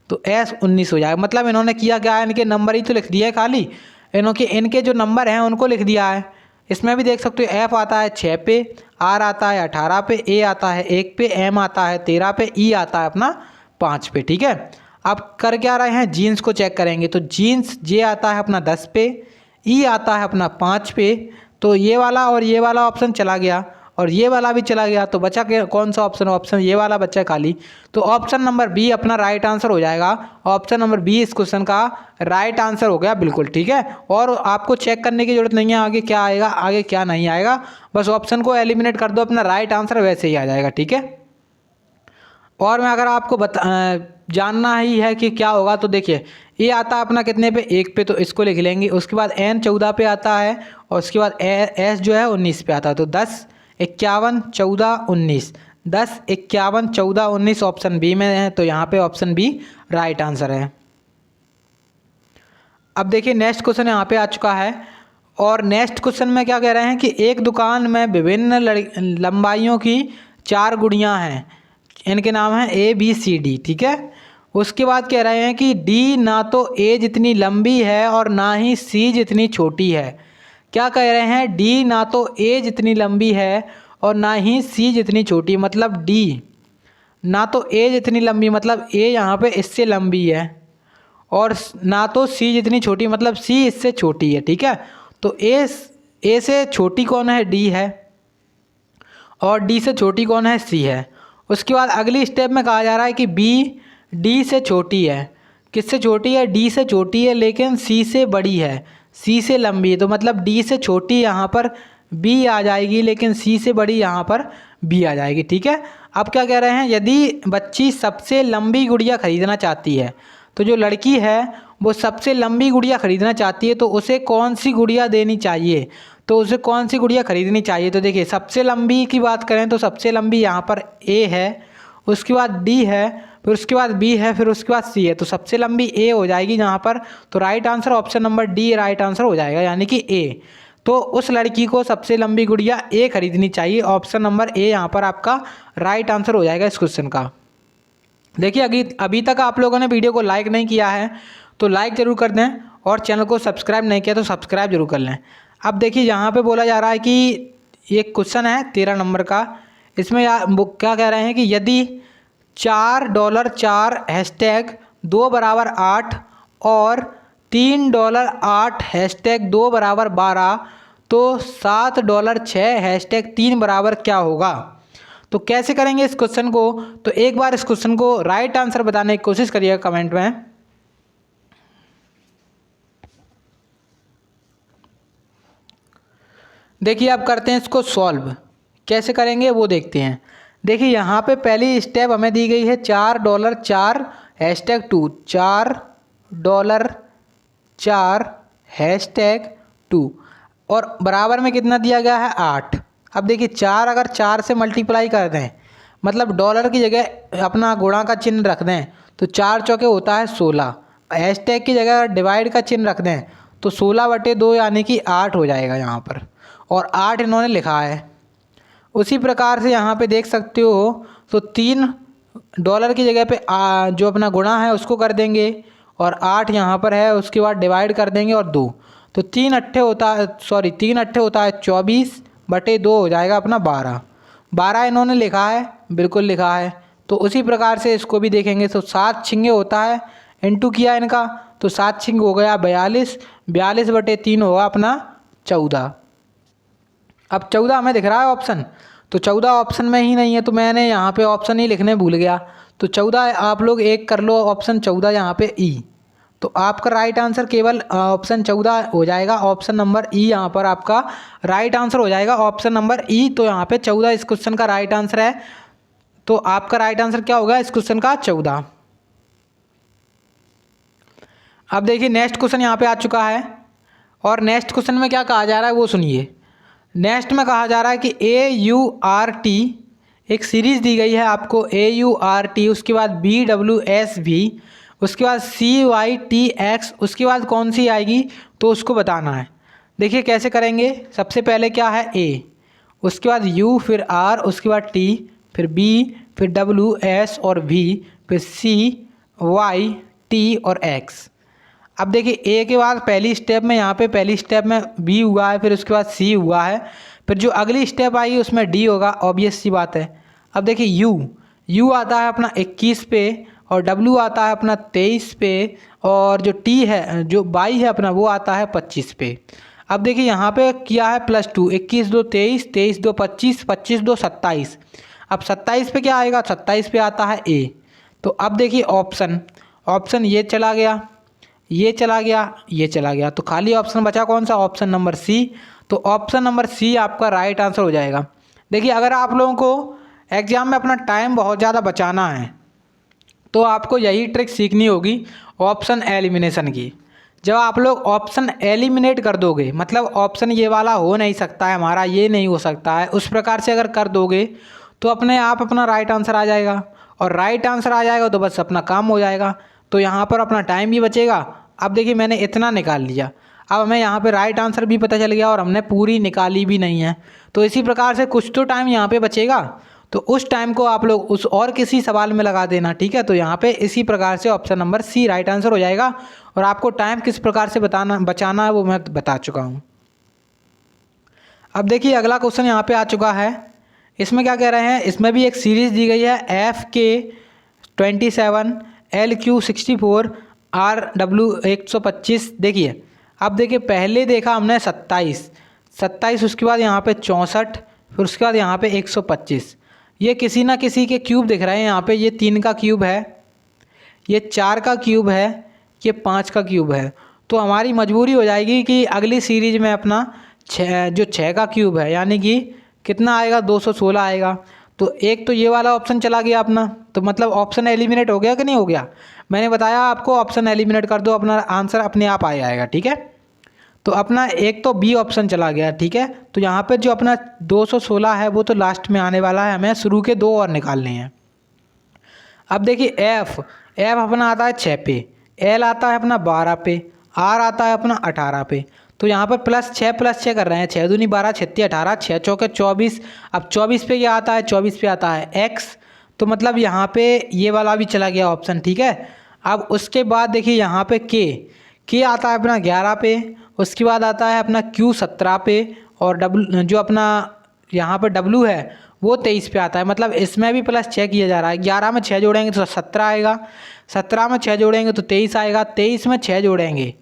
तो S 19 हो जाएगा। मतलब इन्होंने किया क्या है, इनके नंबर ही तो लिख दिया है, खाली इनके जो नंबर हैं उनको लिख दिया है। इसमें भी देख सकते हो F आता है 6 पे, R आता है 18 पे, A आता है 1 पे, M आता है 13 पे, E आता है अपना 5 पे, ठीक है। अब कर क्या रहे हैं, जीन्स को चेक करेंगे। तो जीन्स J आता है अपना 10 पे, E आता है अपना 5 पे, तो ये वाला और ये वाला ऑप्शन चला गया और ये वाला भी चला गया, तो बचा कौन सा ऑप्शन, ऑप्शन ये वाला बचा खाली। तो ऑप्शन नंबर B अपना राइट आंसर हो जाएगा। ऑप्शन नंबर B इस क्वेश्चन का राइट आंसर हो गया, बिल्कुल ठीक है। और आपको चेक करने की जरूरत नहीं है आगे क्या आएगा आगे क्या नहीं आएगा, बस ऑप्शन को एलिमिनेट कर दो, अपना राइट आंसर वैसे ही आ जाएगा, ठीक है। और मैं अगर आपको जानना ही है कि क्या होगा, तो देखिए ये आता है अपना कितने पे, 1 पे, तो इसको लिख लेंगे। उसके बाद N 14 पे आता है और उसके बाद S जो है 19 पे आता है। तो 10 51 14 19, 10 51 14 19 ऑप्शन B में है, तो यहाँ पे ऑप्शन B राइट आंसर है। अब देखिए नेक्स्ट क्वेश्चन यहाँ पे आ चुका है और नेक्स्ट क्वेश्चन में क्या कह रहे हैं कि एक दुकान में विभिन्न लंबाइयों की 4 गुड़ियाँ हैं, इनके नाम हैं A B C D, ठीक है। उसके बाद कह रहे हैं कि D ना तो A जितनी लंबी है और ना ही C जितनी छोटी है। क्या कह रहे हैं, D ना तो A जितनी लंबी है और ना ही C जितनी छोटी, मतलब D ना तो A जितनी लंबी, मतलब A यहाँ पे इससे लंबी है, और ना तो C जितनी छोटी, मतलब C इससे छोटी है, ठीक है। तो A से छोटी कौन है, D है, और D से छोटी कौन है, C है। उसके बाद अगली स्टेप में कहा जा रहा है कि B D से छोटी है। किससे छोटी है, D से छोटी है, लेकिन C से बड़ी है, C से लंबी है। तो मतलब D से छोटी यहाँ पर B आ जाएगी, लेकिन C से बड़ी यहाँ पर B आ जाएगी, ठीक है। अब क्या कह रहे हैं, यदि बच्ची सबसे लंबी गुड़िया खरीदना चाहती है, तो जो लड़की है वो सबसे लंबी गुड़िया खरीदना चाहती है, तो उसे कौन सी गुड़िया देनी चाहिए, तो उसे कौन सी गुड़िया खरीदनी चाहिए। तो देखिए सबसे लंबी की बात करें तो सबसे लंबी यहाँ पर A है, उसके बाद D है, फिर उसके बाद B है, फिर उसके बाद C है। तो सबसे लंबी A हो जाएगी यहाँ पर, तो right answer option number D right answer हो जाएगा, यानी कि A। तो उस लड़की को सबसे लंबी गुड़िया A खरीदनी चाहिए, ऑप्शन नंबर A यहाँ पर आपका राइट आंसर हो जाएगा इस क्वेश्चन का। देखिए अभी तक आप लोगों ने वीडियो को लाइक नहीं किया है तो लाइक ज़रूर कर दें, और चैनल को सब्सक्राइब नहीं किया तो सब्सक्राइब जरूर कर लें। अब देखिए यहाँ पे बोला जा रहा है कि एक क्वेश्चन है 13 नंबर का, इसमें वो क्या कह रहे हैं कि यदि $4 हैशटैग 2 बराबर 8 और $3 हैशटैग 2 बराबर 12 तो $7 हैशटैग 3 बराबर क्या होगा। तो कैसे करेंगे इस क्वेश्चन को, तो एक बार इस क्वेश्चन को राइट आंसर बताने की कोशिश करिएगा कमेंट में। देखिए अब करते हैं इसको सॉल्व, कैसे करेंगे वो देखते हैं। देखिए यहाँ पे पहली स्टेप हमें दी गई है $4 हैशटैग 2, $4 हैशटैग 2 और बराबर में कितना दिया गया है 8। अब देखिए 4 अगर 4 से मल्टीप्लाई कर दें, मतलब डॉलर की जगह अपना गुणा का चिन्ह रख दें तो 4 चौके होता है 16। हैशटैग की जगह डिवाइड का चिन्ह रख दें तो 16/2 यानी कि 8 हो जाएगा यहाँ पर, और 8 इन्होंने लिखा है। उसी प्रकार से यहाँ पे देख सकते हो तो $3 की जगह पे जो अपना गुणा है उसको कर देंगे और 8 यहाँ पर है, उसके बाद डिवाइड कर देंगे और 2, तो 3 अट्ठे होता है 24/2 हो जाएगा अपना 12 इन्होंने लिखा है, बिल्कुल लिखा है। तो उसी प्रकार से इसको भी देखेंगे तो 7 छिंगे होता है, इंटू किया इनका तो 7 छिंगे हो गया 42/3 होगा अपना 14। अब 14 हमें दिख रहा है ऑप्शन, तो 14 ऑप्शन में ही नहीं है तो मैंने यहाँ पे ऑप्शन ही लिखने भूल गया, तो 14 आप लोग एक कर लो ऑप्शन 14 यहाँ पे ई। तो आपका राइट आंसर केवल ऑप्शन 14 हो जाएगा, ऑप्शन नंबर ई यहाँ पर आपका राइट आंसर हो जाएगा, ऑप्शन नंबर ई। तो यहाँ पे 14 इस क्वेश्चन का राइट आंसर है, तो आपका राइट आंसर क्या होगा इस क्वेश्चन का 14। अब देखिए नेक्स्ट क्वेश्चन यहाँ पे आ चुका है और नेक्स्ट क्वेश्चन में क्या कहा जा रहा है वो सुनिए। नेक्स्ट में कहा जा रहा है कि AURT एक सीरीज़ दी गई है आपको, AURT उसके बाद BWSV उसके बाद CYTX उसके बाद कौन सी आएगी तो उसको बताना है। देखिए कैसे करेंगे, सबसे पहले क्या है A, उसके बाद U फिर R उसके बाद T फिर B फिर W S और V फिर C Y T और X। अब देखिए ए के बाद पहली स्टेप में यहाँ पे पहली स्टेप में बी हुआ है, फिर उसके बाद सी हुआ है, फिर जो अगली स्टेप आएगी उसमें डी होगा, ऑब्वियस सी बात है। अब देखिए यू आता है अपना 21 पे और डब्ल्यू आता है अपना 23 पे और जो टी है जो बाई है अपना वो आता है 25 पे। अब देखिए यहाँ पे किया है +2, 21 2 23, 23 2 25, 25 2 27। अब 27 पे क्या आएगा, 27 पे आता है ए। तो अब देखिए ऑप्शन ये चला गया, ये चला गया, ये चला गया, तो खाली ऑप्शन बचा कौन सा, ऑप्शन नंबर सी। तो ऑप्शन नंबर सी आपका राइट आंसर हो जाएगा। देखिए अगर आप लोगों को एग्ज़ाम में अपना टाइम बहुत ज़्यादा बचाना है तो आपको यही ट्रिक सीखनी होगी ऑप्शन एलिमिनेशन की। जब आप लोग ऑप्शन एलिमिनेट कर दोगे, मतलब ऑप्शन ये वाला हो नहीं सकता है हमारा, ये नहीं हो सकता है, उस प्रकार से अगर कर दोगे तो अपने आप अपना राइट आंसर आ जाएगा, और राइट आंसर आ जाएगा तो बस अपना काम हो जाएगा, तो यहाँ पर अपना टाइम भी बचेगा। अब देखिए मैंने इतना निकाल लिया, अब हमें यहाँ पे राइट आंसर भी पता चल गया और हमने पूरी निकाली भी नहीं है, तो इसी प्रकार से कुछ तो टाइम यहाँ पे बचेगा, तो उस टाइम को आप लोग उस और किसी सवाल में लगा देना, ठीक है। तो यहाँ पे इसी प्रकार से option number C right answer हो जाएगा, और आपको टाइम किस प्रकार से बचाना है वो मैं बता चुका हूँ। अब देखिए अगला क्वेश्चन यहाँ पे आ चुका है, इसमें क्या कह रहे हैं, इसमें भी एक सीरीज़ दी गई है FK27 LQ64 RW 125। देखिए अब देखिए पहले देखा हमने 27, उसके बाद यहाँ पे 64, फिर उसके बाद यहाँ पे 125। ये किसी ना किसी के क्यूब दिख रहे हैं यहाँ पे, ये 3 का क्यूब है, ये 4 का क्यूब है, ये 5 का क्यूब है। तो हमारी मजबूरी हो जाएगी कि अगली सीरीज में अपना 6 का क्यूब है, यानी कि कितना आएगा 216 आएगा। तो एक तो ये वाला ऑप्शन चला गया अपना, तो मतलब ऑप्शन एलिमिनेट हो गया कि नहीं हो गया। मैंने बताया आपको ऑप्शन एलिमिनेट कर दो, अपना आंसर अपने आप आ जाएगा, ठीक है। तो अपना एक तो बी ऑप्शन चला गया, ठीक है। तो यहाँ पे जो अपना 216 है वो तो लास्ट में आने वाला है, हमें शुरू के 2 और निकालने हैं। अब देखिए एफ अपना आता है 6 पे, एल आता है अपना 12 पे, आर आता है अपना 18 पे। तो यहाँ पर +6 कर रहे हैं, 6 दूनी 12, 6 18, 6 चौके 24। अब 24 पे क्या आता है, 24 पे आता है एक्स, तो मतलब यहाँ पे ये वाला भी चला गया ऑप्शन, ठीक है। अब उसके बाद देखिए यहाँ पे के आता है अपना 11 पे, उसके बाद आता है अपना क्यू 17 पे, और डब्ल्यू जो अपना यहाँ पर डब्ल्यू है वो 23 पे आता है। मतलब इसमें भी प्लस 6 किया जा रहा है। 11 में 6 जोड़ेंगे तो 17 आएगा, 17 में 6 जोड़ेंगे तो 23 आएगा, 23 में 6 जोड़ेंगे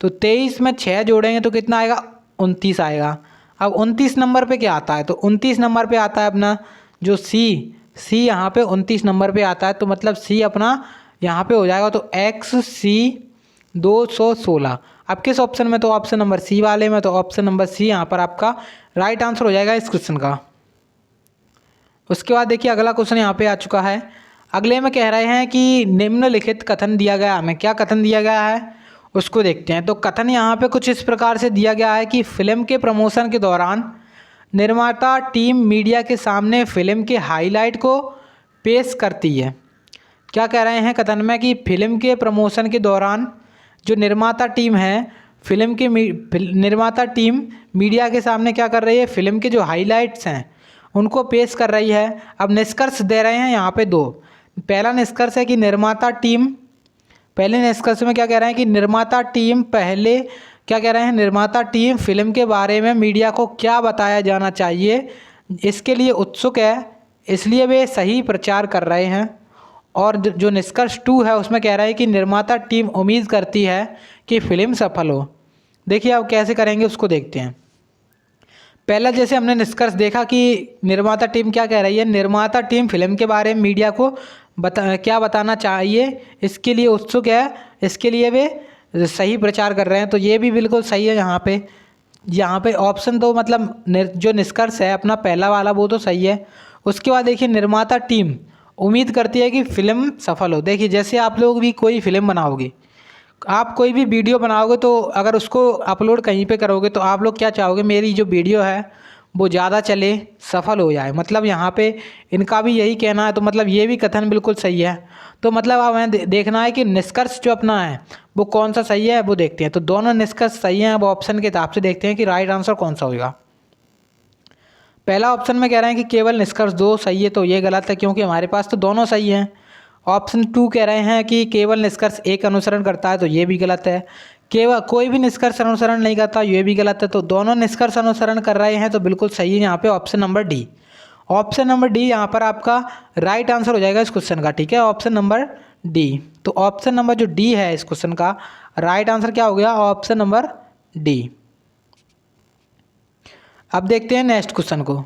तो 23 में 6 जोड़ेंगे तो कितना आएगा, 29 आएगा। अब 29 नंबर पे क्या आता है, तो 29 नंबर पे आता है अपना जो सी यहाँ पे 29 नंबर पे आता है। तो मतलब सी अपना यहाँ पे हो जाएगा, तो एक्स सी 216। अब किस ऑप्शन में, तो ऑप्शन नंबर सी वाले में, तो ऑप्शन नंबर सी यहाँ पर आपका राइट आंसर हो जाएगा इस क्वेश्चन का। उसके बाद देखिए अगला क्वेश्चन यहाँ पे आ चुका है। अगले में कह रहे हैं कि निम्नलिखित कथन दिया गया, हमें क्या कथन दिया गया है उसको देखते हैं। तो कथन यहाँ पे कुछ इस प्रकार से दिया गया है कि फिल्म के प्रमोशन के दौरान निर्माता टीम मीडिया के सामने फिल्म के हाईलाइट को पेश करती है। क्या कह रहे हैं कथन में कि फिल्म के प्रमोशन के दौरान जो निर्माता टीम है, निर्माता टीम मीडिया के सामने क्या कर रही है, फिल्म के जो हाईलाइट्स हैं उनको पेश कर रही है। अब निष्कर्ष दे रहे हैं यहाँ पे 2। पहला निष्कर्ष है कि निर्माता टीम, पहले निष्कर्ष में क्या कह रहे हैं कि निर्माता टीम पहले क्या कह रहे हैं, निर्माता टीम फिल्म के बारे में मीडिया को क्या बताया जाना चाहिए इसके लिए उत्सुक है, इसलिए वे सही प्रचार कर रहे हैं। और जो निष्कर्ष 2 है उसमें कह रहा है कि निर्माता टीम उम्मीद करती है कि फिल्म सफल हो। देखिए अब कैसे करेंगे उसको देखते हैं। पहला जैसे हमने निष्कर्ष देखा कि निर्माता टीम क्या कह रही है, निर्माता टीम फिल्म के बारे में मीडिया को क्या बताना चाहिए इसके लिए उत्सुक है, इसके लिए वे सही प्रचार कर रहे हैं। तो ये भी बिल्कुल सही है। यहाँ पे ऑप्शन 2 मतलब जो निष्कर्ष है अपना पहला वाला वो तो सही है। उसके बाद देखिए निर्माता टीम उम्मीद करती है कि फिल्म सफल हो। देखिए जैसे आप लोग भी कोई फिल्म बनाओगे, आप कोई भी वीडियो बनाओगे तो अगर उसको अपलोड कहीं पे करोगे तो आप लोग क्या चाहोगे, मेरी जो वीडियो है वो ज़्यादा चले, सफल हो जाए। मतलब यहाँ पे इनका भी यही कहना है। तो मतलब ये भी कथन बिल्कुल सही है। तो मतलब अब हमें देखना है कि निष्कर्ष जो अपना है वो कौन सा सही है वो देखते हैं। तो दोनों निष्कर्ष सही हैं। अब ऑप्शन के हिसाब से देखते हैं कि राइट आंसर कौन सा होगा। पहला ऑप्शन में कह रहे हैं कि केवल निष्कर्ष 2 सही है, तो ये गलत है क्योंकि हमारे पास तो दोनों सही हैं। ऑप्शन 2 कह रहे हैं कि केवल निष्कर्ष 1 अनुसरण करता है, तो ये भी गलत है। केवल कोई भी निष्कर्ष अनुसरण नहीं करता, ये भी गलत है। तो दोनों निष्कर्ष अनुसरण कर रहे हैं, तो बिल्कुल सही है यहाँ पे option number D. Option number D यहाँ पर आपका राइट आंसर हो जाएगा इस क्वेश्चन का। ठीक है, ऑप्शन नंबर डी। तो ऑप्शन नंबर जो डी है इस क्वेश्चन का राइट आंसर क्या हो गया, ऑप्शन नंबर डी। अब देखते हैं नेक्स्ट क्वेश्चन को।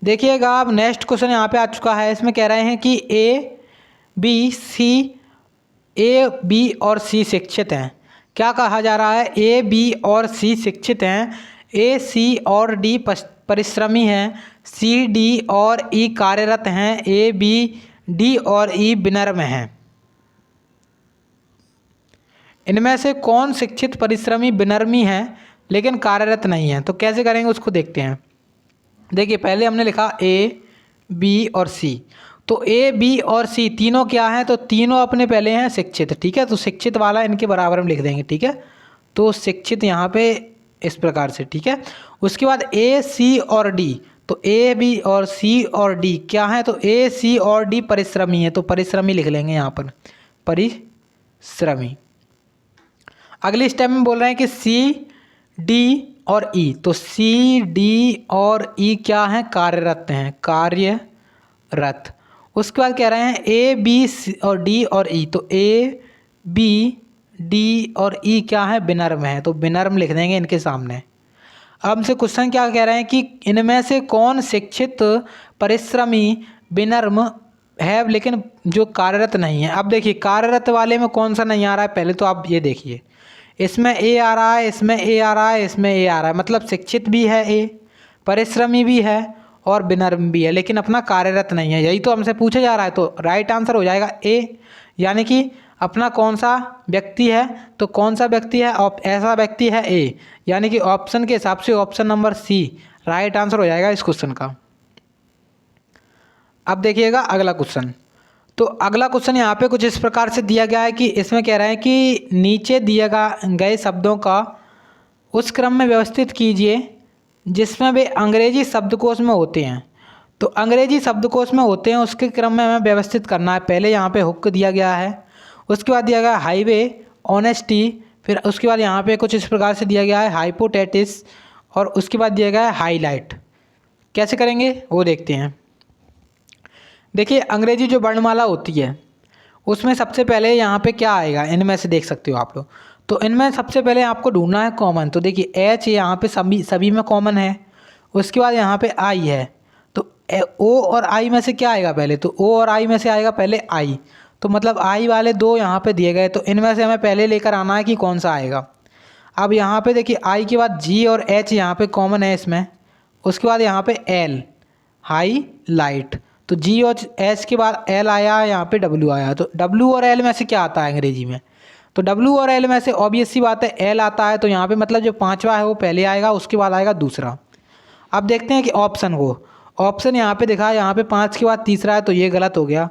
देखिएगा अब नेक्स्ट क्वेश्चन यहाँ पे आ चुका है। इसमें कह रहे हैं कि ए बी और सी शिक्षित हैं। क्या कहा जा रहा है, ए बी और सी शिक्षित हैं, ए सी और डी परिश्रमी हैं, सी डी और ई कार्यरत हैं, ए बी डी और ई विनम्र हैं। इनमें से कौन शिक्षित, परिश्रमी, विनम्र है लेकिन कार्यरत नहीं है। तो कैसे करेंगे उसको देखते हैं। देखिए पहले हमने लिखा ए बी और सी। तो ए बी और सी तीनों क्या हैं, तो तीनों अपने पहले हैं शिक्षित। ठीक है, तो शिक्षित वाला इनके बराबर में लिख देंगे। ठीक है, तो शिक्षित यहाँ पे इस प्रकार से। ठीक है, उसके बाद ए सी और डी, तो ए बी और सी और डी क्या है, तो ए सी और डी परिश्रमी है, तो परिश्रमी लिख लेंगे यहाँ पर, परिश्रमी। अगली स्टेप में बोल रहे हैं कि सी डी और ई, तो सी डी और ई क्या हैं, कार्यरत हैं, कार्यरत। उसके बाद कह रहे हैं ए बी और डी और ई, तो ए बी डी और ई क्या है, विनम्र है, तो विनम्र लिख देंगे इनके सामने। अब हमसे क्वेश्चन क्या कह रहे हैं कि इनमें से कौन शिक्षित, परिश्रमी, विनम्र है लेकिन जो कार्यरत नहीं है। अब देखिए कार्यरत वाले में कौन सा नहीं आ रहा है, पहले तो आप ये देखिए, इसमें ए आ रहा है, इसमें ए आ रहा है, इसमें ए आ रहा है, मतलब शिक्षित भी है ए, परिश्रमी भी है और विनम्र भी है, लेकिन अपना कार्यरत नहीं है। यही तो हमसे पूछा जा रहा है। तो राइट आंसर हो जाएगा ए, यानी कि अपना कौन सा व्यक्ति है, तो कौन सा व्यक्ति है, ऐसा व्यक्ति है ए, यानी कि ऑप्शन के हिसाब से option number C right answer हो जाएगा इस क्वेश्चन का। अब देखिएगा अगला क्वेश्चन। तो अगला क्वेश्चन यहाँ पे कुछ इस प्रकार से दिया गया है कि इसमें कह रहे हैं कि नीचे दिए गए शब्दों का उस क्रम में व्यवस्थित कीजिए जिसमें वे अंग्रेजी शब्दकोश में होते हैं। तो अंग्रेजी शब्दकोश में होते हैं उसके क्रम में हमें व्यवस्थित करना है। पहले यहाँ पे हुक दिया गया है, उसके बाद दिया गया हाईवे, ऑनेस्टी, फिर उसके बाद यहाँ पे कुछ इस प्रकार से दिया गया है हाइपोटेटिस, और उसके बाद दिया गया है हाईलाइट। कैसे करेंगे वो देखते हैं। देखिए अंग्रेजी जो वर्णमाला होती है उसमें सबसे पहले यहाँ पे क्या आएगा, इनमें से देख सकते हो आप लोग। तो इनमें सबसे पहले आपको ढूंढना है कॉमन। तो देखिए एच यहाँ पे सभी में कॉमन है। उसके बाद यहाँ पे आई है, तो ओ और आई में से क्या आएगा पहले, तो ओ और आई में से आएगा पहले आई। तो मतलब आई वाले दो यहाँ पे दिए गए, तो इनमें से हमें पहले लेकर आना है कि कौन सा आएगा। अब यहाँ पे देखिए आई के बाद जी और एच यहाँ पे कॉमन है इसमें। उसके बाद यहाँ पे एल हाई लाइट, तो जी और एच के बाद एल आया, यहाँ पे डब्ल्यू आया। तो डब्ल्यू और एल में से क्या आता है अंग्रेजी में, तो डब्ल्यू और एल में से ऑब्वियस सी बात है एल आता है। तो यहाँ पे मतलब जो पांचवा है वो पहले आएगा, उसके बाद आएगा दूसरा। अब देखते हैं कि ऑप्शन को, ऑप्शन यहाँ पे दिखा है, यहाँ पे 5 के बाद तीसरा है तो ये गलत हो गया,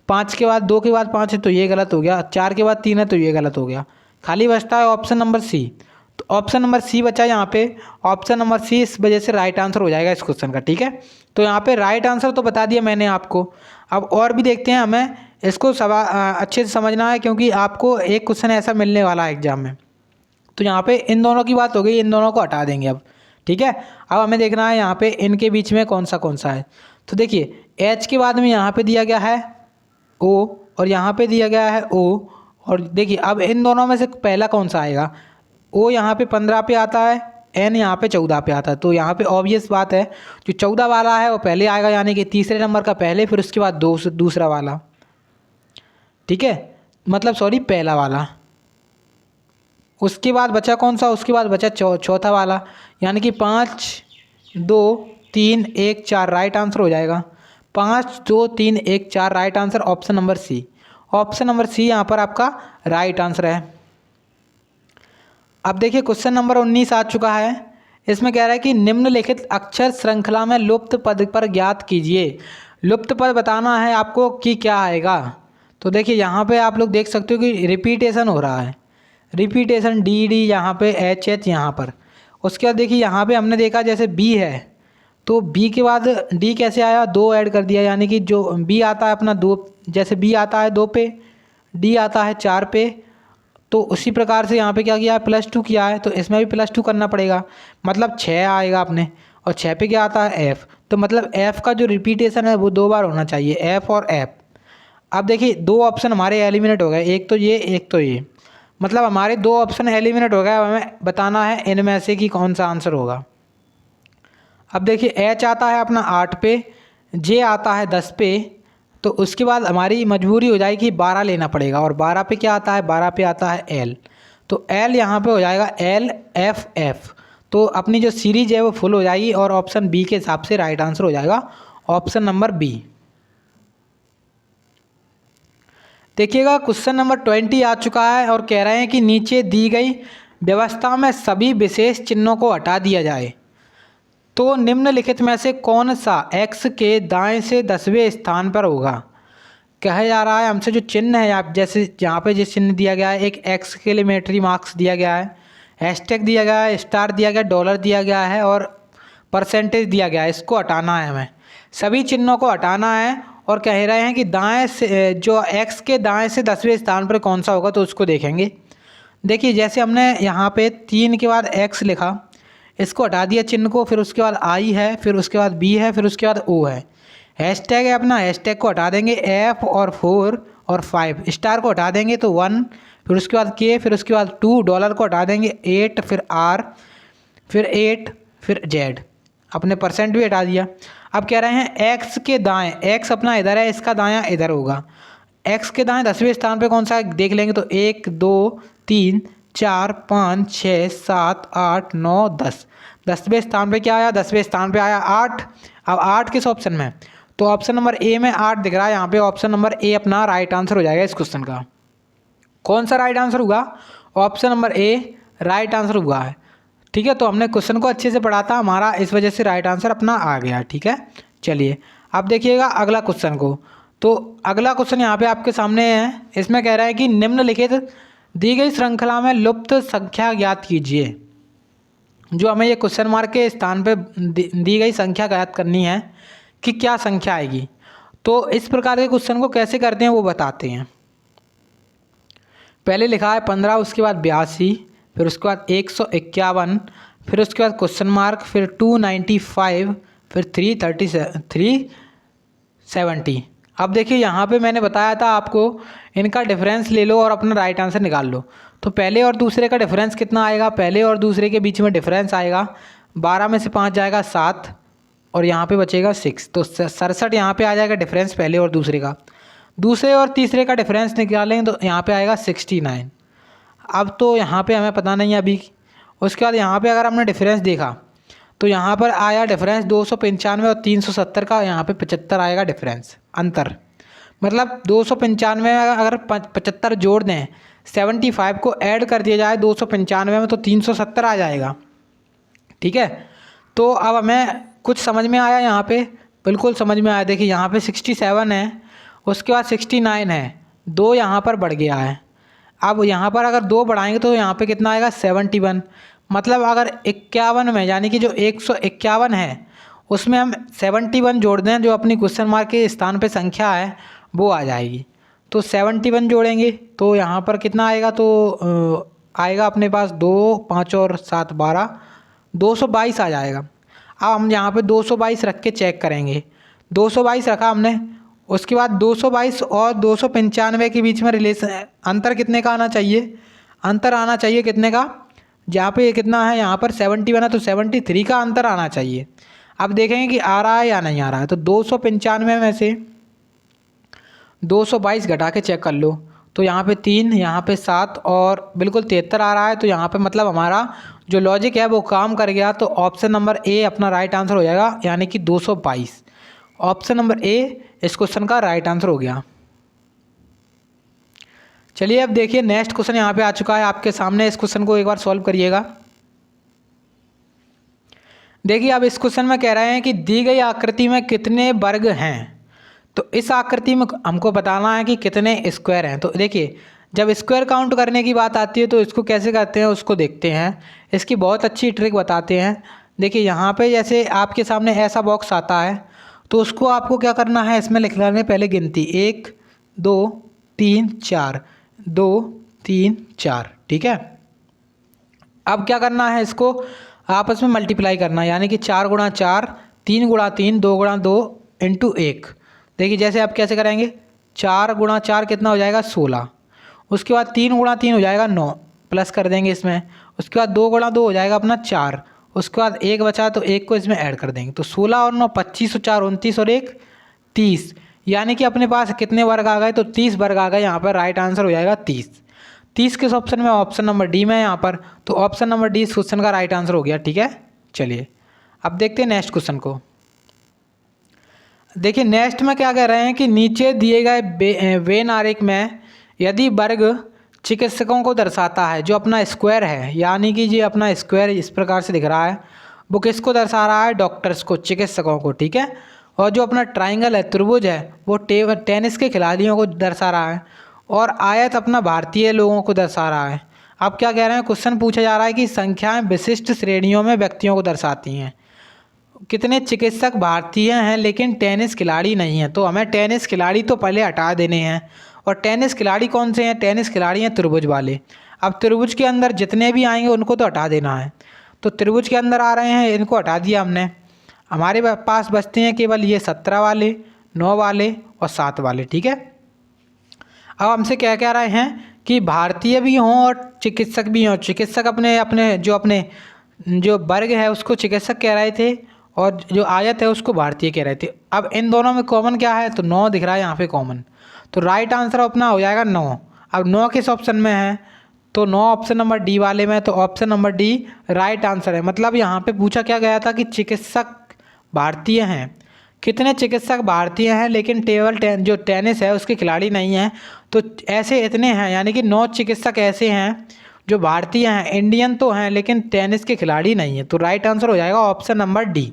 5 के बाद 2 के बाद 5 है तो ये गलत हो गया, 4 के बाद 3 है तो ये गलत हो गया। खाली बचता है ऑप्शन नंबर सी। तो ऑप्शन नंबर सी बचा यहाँ पे, ऑप्शन नंबर सी इस वजह से राइट आंसर हो जाएगा इस क्वेश्चन का। ठीक है, तो यहाँ पे राइट आंसर तो बता दिया मैंने आपको। अब और भी देखते हैं, हमें इसको अच्छे से समझना है क्योंकि आपको एक क्वेश्चन ऐसा मिलने वाला है एग्जाम में। तो यहाँ पे इन दोनों की बात हो गई, इन दोनों को हटा देंगे अब। ठीक है, अब हमें देखना है यहाँ पे इनके बीच में कौन सा है। तो देखिए एच के बाद में यहाँ पे दिया गया है ओ और यहाँ पे दिया गया है ओ, और देखिए अब इन दोनों में से पहला कौन सा आएगा, ओ यहाँ पे 15 पे आता है, एन यहाँ पे 14 पे आता है। तो यहाँ पे ऑब्वियस बात है जो 14 वाला है वो पहले आएगा, यानी कि तीसरे नंबर का पहले, फिर उसके बाद दूसरा वाला। ठीक है, मतलब सॉरी पहला वाला। उसके बाद बचा कौन सा, उसके बाद बचा चौथा वाला, यानी कि 5 2 3 1 4 राइट आंसर हो जाएगा। 5 2 3 1 4 right answer option number C. Option number C यहाँ पर आपका राइट आंसर है। अब देखिए क्वेश्चन नंबर 19 आ चुका है। इसमें कह रहा है कि निम्नलिखित अक्षर श्रृंखला में लुप्त पद पर ज्ञात कीजिए। लुप्त पद बताना है आपको कि क्या आएगा। तो देखिए यहाँ पे आप लोग देख सकते हो कि रिपीटेशन हो रहा है, रिपीटेशन डी डी यहाँ पे एच एच यहाँ पर। उसके बाद देखिए यहाँ पे हमने देखा जैसे बी है, तो बी के बाद डी कैसे आया, 2 ऐड कर दिया, यानी कि जो बी आता है अपना 2, जैसे बी आता है 2 पे, डी आता है 4 पे, तो उसी प्रकार से यहाँ पे क्या किया है, +2 किया है, तो इसमें भी +2 करना पड़ेगा, मतलब 6 आएगा अपने। और 6 पे क्या आता है एफ़, तो मतलब एफ़ का जो रिपीटेशन है वो 2 बार होना चाहिए, एफ़ और एफ़। अब देखिए 2 ऑप्शन हमारे एलिमिनेट हो गए, एक तो ये एक तो ये, मतलब हमारे 2 ऑप्शन एलिमिनेट हो गए। अब हमें बताना है इनमें से कि कौन सा आंसर होगा। अब देखिए एच आता है अपना 8 पे, जे आता है 10 पे, तो उसके बाद हमारी मजबूरी हो जाएगी 12 लेना पड़ेगा, और 12 पे क्या आता है, 12 पे आता है एल, तो एल यहाँ पे हो जाएगा एल एफ एफ। तो अपनी जो सीरीज है वो फुल हो जाएगी और ऑप्शन बी के हिसाब से राइट आंसर हो जाएगा ऑप्शन नंबर बी। देखिएगा क्वेश्चन नंबर 20 आ चुका है और कह रहे हैं कि नीचे दी गई व्यवस्था में सभी विशेष चिन्हों को हटा दिया जाए तो निम्नलिखित में से कौन सा x के दाएं से 10वें स्थान पर होगा। कहा जा रहा है हमसे जो चिन्ह है, आप जैसे यहाँ पे जिस चिन्ह दिया गया है, एक x के लिए मिलिट्री मार्क्स दिया गया है, हैशटैग दिया गया है, स्टार दिया गया, डॉलर दिया गया है और परसेंटेज दिया गया है, इसको हटाना है हमें, सभी चिन्हों को हटाना है। और कह रहे हैं कि दाएं से जो x के दाएं से 10वें स्थान पर कौन सा होगा, तो उसको देखेंगे। देखिए जैसे हमने यहाँ पे 3 के बाद x लिखा, इसको हटा दिया चिन्ह को, फिर उसके बाद आई है, फिर उसके बाद बी है, फिर उसके बाद ओ है, हैशटैग है अपना, हैशटैग को हटा देंगे, एफ और 4 और 5, स्टार को हटा देंगे तो 1, फिर उसके बाद के, फिर उसके बाद 2, डॉलर को हटा देंगे 8, फिर आर, फिर 8, फिर जेड, अपने परसेंट भी हटा दिया। अब कह रहे हैं एक्स के दाएं, एक्स अपना इधर है, इसका दायां इधर होगा, एक्स के दाएं 10वें स्थान पे कौन सा है देख लेंगे, तो 1 2 3 4 5 6 7 8 9 10, 10वें स्थान पे क्या आया, 10वें स्थान पे आया 8। अब 8 किस ऑप्शन में, तो ऑप्शन नंबर ए में 8 दिख रहा है, यहाँ पे ऑप्शन नंबर ए अपना राइट आंसर हो जाएगा इस क्वेश्चन का। कौन सा राइट आंसर हुआ, option number A right answer हुआ है। ठीक है, तो हमने क्वेश्चन को अच्छे से पढ़ा था, हमारा इस वजह से राइट आंसर अपना आ गया। ठीक है, चलिए अब देखिएगा अगला क्वेश्चन को। तो अगला क्वेश्चन यहाँ पे आपके सामने है, इसमें कह रहा है कि निम्नलिखित दी गई श्रृंखला में लुप्त संख्या ज्ञात कीजिए। जो हमें ये क्वेश्चन मार्क के स्थान पे दी गई संख्या ज्ञात करनी है कि क्या संख्या आएगी। तो इस प्रकार के क्वेश्चन को कैसे करते हैं वो बताते हैं। पहले लिखा है 15, उसके बाद 82, फिर उसके बाद 151, फिर उसके बाद क्वेश्चन मार्क, फिर 295, फिर 370। अब देखिए यहाँ पे मैंने बताया था आपको इनका डिफरेंस ले लो और अपना राइट आंसर निकाल लो। तो पहले और दूसरे का डिफरेंस कितना आएगा, पहले और दूसरे के बीच में डिफरेंस आएगा 12 में से 5 जाएगा 7 और यहाँ पे बचेगा 6, तो 67 यहाँ पे आ जाएगा डिफरेंस पहले और दूसरे का। दूसरे और तीसरे का डिफरेंस निकालेंगे तो यहाँ पे आएगा 69। अब तो यहाँ पे हमें पता नहीं है अभी। उसके बाद यहाँ पे अगर हमने डिफरेंस देखा तो यहाँ पर आया डिफरेंस 295 और 370 का, यहाँ पे 75 आएगा डिफरेंस अंतर। मतलब 295 में अगर 75 जोड़ दें, 75 को ऐड कर दिया जाए 295 में तो 370 आ जाएगा। ठीक है, तो अब हमें कुछ समझ में आया यहाँ पे, बिल्कुल समझ में आया। देखिए यहाँ पे 67 है, उसके बाद 69 है, 2 यहाँ पर बढ़ गया है। अब यहाँ पर अगर 2 बढ़ाएंगे तो यहाँ पे कितना आएगा 71। मतलब अगर 51 में, यानी कि जो 151 है उसमें हम 71 जोड़ दें, जो अपनी क्वेश्चन मार्क के स्थान पे संख्या है वो आ जाएगी। तो 71 जोड़ेंगे तो यहाँ पर कितना आएगा, तो आएगा अपने पास 2, 5 और 7 12, 222 आ जाएगा। अब हम यहाँ पे 222 रख के चेक करेंगे। 222 रखा हमने, उसके बाद 222 और 295 के बीच में रिलेशन अंतर कितने का आना चाहिए, अंतर आना चाहिए कितने का, जहाँ पे कितना है यहाँ पर 71 है तो 73 का अंतर आना चाहिए। अब देखेंगे कि आ रहा है या नहीं आ रहा है। तो 295 में से 222 घटा के चेक कर लो तो यहाँ पे 3, यहाँ पे 7 और बिल्कुल 73 आ रहा है। तो यहाँ पे मतलब हमारा जो लॉजिक है वो काम कर गया। तो ऑप्शन नंबर ए अपना राइट आंसर हो जाएगा, यानी कि 222। ऑप्शन नंबर ए इस क्वेश्चन का राइट आंसर हो गया। चलिए अब देखिए नेक्स्ट क्वेश्चन यहाँ पे आ चुका है आपके सामने। इस क्वेश्चन को एक बार सॉल्व करिएगा। देखिए अब इस क्वेश्चन में कह रहे हैं कि दी गई आकृति में कितने वर्ग हैं। तो इस आकृति में हमको बताना है कि कितने स्क्वायर हैं। तो देखिए जब स्क्वायर काउंट करने की बात आती है तो इसको कैसे करते हैं उसको देखते हैं। इसकी बहुत अच्छी ट्रिक बताते हैं। देखिए यहाँ पे जैसे आपके सामने ऐसा बॉक्स आता है तो उसको आपको क्या करना है, इसमें लिख लेना है पहले गिनती 1 2 3 4, 2 3 4। ठीक है, अब क्या करना है, इसको आपस में मल्टीप्लाई करना है, यानी कि 4 गुणा 4, 3 गुणा 3, 2 गुणा 2 इंटू 1। देखिए जैसे आप कैसे करेंगे, 4 गुणा 4 कितना हो जाएगा 16, उसके बाद 3 गुणा 3 हो जाएगा 9, प्लस कर देंगे इसमें। उसके बाद 2 गुणा 2 हो जाएगा अपना 4, उसके बाद 1 बचा तो 1 को इसमें ऐड कर देंगे। तो 16 और 9 25 और 4 29 और 1 30, यानी कि अपने पास कितने वर्ग आ गए, तो 30 वर्ग आ गए। यहाँ पर राइट आंसर हो जाएगा 30। 30 किस ऑप्शन में, ऑप्शन नंबर डी में है यहाँ पर। तो ऑप्शन नंबर डी इस क्वेश्चन का राइट आंसर हो गया। ठीक है, चलिए अब देखते हैं नेक्स्ट क्वेश्चन को। देखिए नेक्स्ट में क्या कह रहे हैं कि नीचे दिए गए वेन आरेख में यदि वर्ग चिकित्सकों को दर्शाता है, जो अपना स्क्वायर है, यानी कि ये अपना स्क्वायर इस प्रकार से दिख रहा है, वो किसको दर्शा रहा है, डॉक्टर्स को, चिकित्सकों को। ठीक है, और जो अपना ट्राइंगल है, त्रिभुज है, वो टेनिस के खिलाड़ियों को दर्शा रहा है, और आयत अपना भारतीय लोगों को दर्शा रहा है। अब क्या कह रहे हैं, क्वेश्चन पूछा जा रहा है कि संख्याएं विशिष्ट श्रेणियों में व्यक्तियों को दर्शाती हैं। कितने चिकित्सक भारतीय हैं लेकिन टेनिस खिलाड़ी नहीं हैं। तो हमें टेनिस खिलाड़ी तो पहले हटा देने हैं, और टेनिस खिलाड़ी कौन से हैं, टेनिस खिलाड़ी हैं त्रिभुज वाले। अब त्रिभुज के अंदर जितने भी आएंगे उनको तो हटा देना है। तो त्रिभुज के अंदर आ रहे हैं, इनको हटा दिया हमने। हमारे पास बचते हैं केवल ये 17 वाले, 9 वाले और 7 वाले। ठीक है, अब हमसे क्या कह रहे हैं कि भारतीय भी हों और चिकित्सक भी हों। चिकित्सक अपने जो वर्ग है उसको चिकित्सक कह रहे थे, और जो आयत है उसको भारतीय कह रहे थे। अब इन दोनों में कॉमन क्या है, तो 9 दिख रहा है यहाँ पे कॉमन। तो राइट आंसर अपना हो जाएगा 9। अब 9 किस ऑप्शन में है, तो 9 ऑप्शन नंबर डी वाले में। तो option number D right answer है। मतलब यहाँ पे पूछा क्या गया था कि चिकित्सक भारतीय हैं, कितने चिकित्सक भारतीय हैं लेकिन जो टेनिस है उसके खिलाड़ी नहीं हैं। तो ऐसे इतने हैं, यानी कि 9 चिकित्सक ऐसे हैं जो भारतीय हैं, इंडियन तो हैं लेकिन टेनिस के खिलाड़ी नहीं हैं। तो राइट आंसर हो जाएगा ऑप्शन नंबर डी।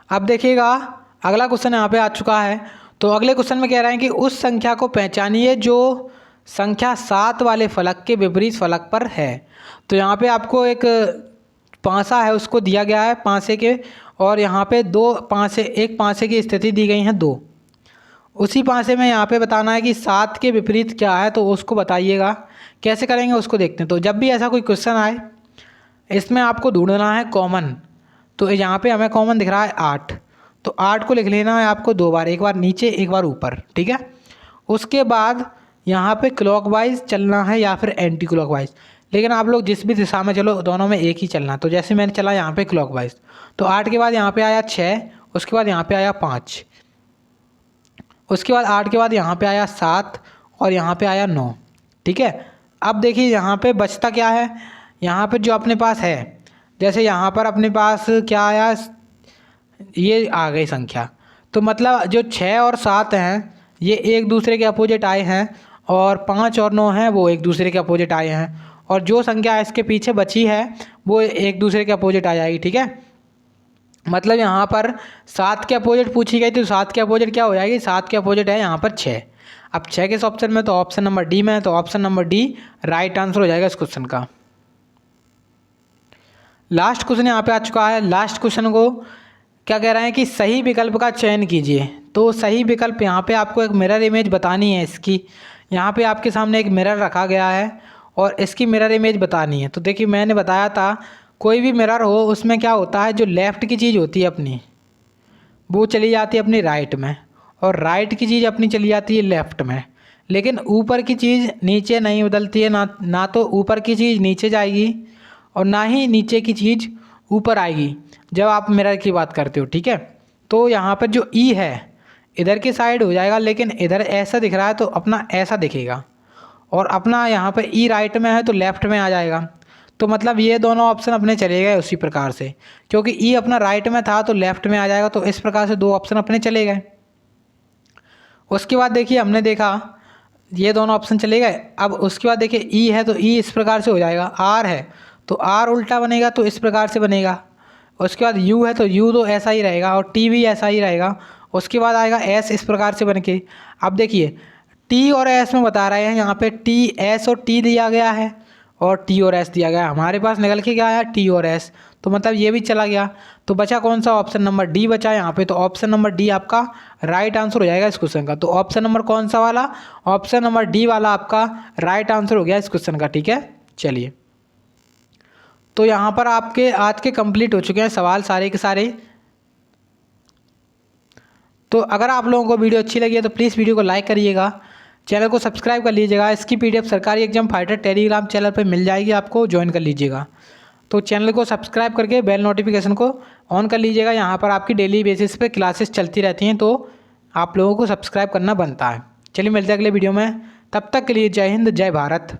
अब देखिएगा अगला क्वेश्चन यहाँ पे आ चुका है। तो अगले क्वेश्चन में कह रहे हैं कि उस संख्या को पहचानिए जो संख्या 7 वाले फलक के विपरीत फलक पर है। तो यहाँ पे आपको एक पांसा है उसको दिया गया है, पांसे के, और यहाँ पे 2 पांसे, एक पांसे की स्थिति दी गई है 2, उसी पासे में यहाँ पे बताना है कि 7 के विपरीत क्या है, तो उसको बताइएगा। कैसे करेंगे उसको देखते हैं। तो जब भी ऐसा कोई क्वेश्चन आए इसमें आपको ढूंढना है कॉमन। तो यहाँ पे हमें कॉमन दिख रहा है 8, तो 8 को लिख लेना है आपको 2 बार, एक बार नीचे एक बार ऊपर, ठीक है। उसके बाद यहाँ पे क्लॉकवाइज चलना है या फिर एंटी क्लॉकवाइज, लेकिन आप लोग जिस भी दिशा में चलो दोनों में एक ही चलना। तो जैसे मैंने चला यहाँ पे क्लॉकवाइज, तो 8 के बाद यहाँ पे आया 6, उसके बाद यहाँ पे आया 5, उसके बाद 8 के बाद यहाँ पे आया 7 और यहाँ पे आया 9, ठीक है। अब देखिए यहाँ पे बचता क्या है, यहाँ पे जो अपने पास है, जैसे यहाँ पर अपने पास क्या आया, ये आ गई संख्या। तो मतलब जो 6 और 7 हैं ये एक दूसरे के अपोजिट आए हैं, और 5 और 9 हैं वो एक दूसरे के अपोजिट आए हैं, और जो संख्या इसके पीछे बची है वो एक दूसरे के अपोजिट आ जाएगी, ठीक है। मतलब यहाँ पर 7 के अपोजिट पूछी गई, तो 7 के अपोजिट क्या हो जाएगी, 7 के अपोजिट है यहाँ पर 6। अब 6 किस ऑप्शन में, तो ऑप्शन नंबर डी में है, तो option number D right answer हो जाएगा इस क्वेश्चन का। लास्ट क्वेश्चन यहाँ पे आ चुका है। लास्ट क्वेश्चन को क्या कह रहे हैं कि सही विकल्प का चयन कीजिए। तो सही विकल्प यहाँ पे आपको एक मिरर इमेज बतानी है इसकी। यहाँ पे आपके सामने एक मिरर रखा गया है और इसकी मिरर इमेज बतानी है। तो देखिए मैंने बताया था कोई भी मिरर हो उसमें क्या होता है, जो लेफ़्ट की चीज़ होती है अपनी वो चली जाती है अपनी राइट में, और राइट की चीज़ अपनी चली जाती है लेफ़्ट में। लेकिन ऊपर की चीज़ नीचे नहीं बदलती है, ना तो ऊपर की चीज़ नीचे जाएगी और ना ही नीचे की चीज़ ऊपर आएगी जब आप मिरर की बात करते हो, ठीक है। तो यहाँ पर जो ई है इधर की साइड हो जाएगा, लेकिन इधर ऐसा दिख रहा है तो अपना ऐसा दिखेगा, और अपना यहाँ पर ई राइट में है तो लेफ़्ट में आ जाएगा। तो मतलब ये दोनों ऑप्शन अपने चले गए उसी प्रकार से, क्योंकि ई अपना राइट में था तो लेफ़्ट में आ जाएगा। तो इस प्रकार से 2 ऑप्शन अपने चले गए। उसके बाद देखिए हमने देखा ये दोनों ऑप्शन चले गए। अब उसके बाद देखिए ई है तो ई इस प्रकार से हो जाएगा, आर है तो आर उल्टा बनेगा तो इस प्रकार से बनेगा। उसके बाद यू है तो यू तो ऐसा ही रहेगा, और टी भी ऐसा ही रहेगा। उसके बाद आएगा एस इस प्रकार से बन के। अब देखिए टी और एस में बता रहे हैं, यहाँ पे टी एस और टी दिया गया है और टी और एस दिया गया है। हमारे पास निकल के क्या आया, टी और एस, तो मतलब ये भी चला गया। तो बचा कौन सा, ऑप्शन नंबर डी बचा यहाँ पे। तो ऑप्शन नंबर डी आपका राइट आंसर हो जाएगा इस क्वेश्चन का। तो ऑप्शन नंबर कौन सा वाला, ऑप्शन नंबर डी वाला आपका राइट आंसर हो गया इस क्वेश्चन का, ठीक है। चलिए तो यहाँ पर आपके आज के कंप्लीट हो चुके हैं सवाल सारे के सारे। तो अगर आप लोगों को वीडियो अच्छी लगी है तो प्लीज़ वीडियो को लाइक करिएगा, चैनल को सब्सक्राइब कर लीजिएगा। इसकी पीडीएफ सरकारी एग्जाम फाइटर टेलीग्राम चैनल पर मिल जाएगी, आपको ज्वाइन कर लीजिएगा। तो चैनल को सब्सक्राइब करके बेल नोटिफिकेशन को ऑन कर लीजिएगा। यहाँ पर आपकी डेली बेसिस पे क्लासेस चलती रहती हैं, तो आप लोगों को सब्सक्राइब करना बनता है। चलिए मिलते हैं अगले वीडियो में, तब तक के लिए जय हिंद जय भारत।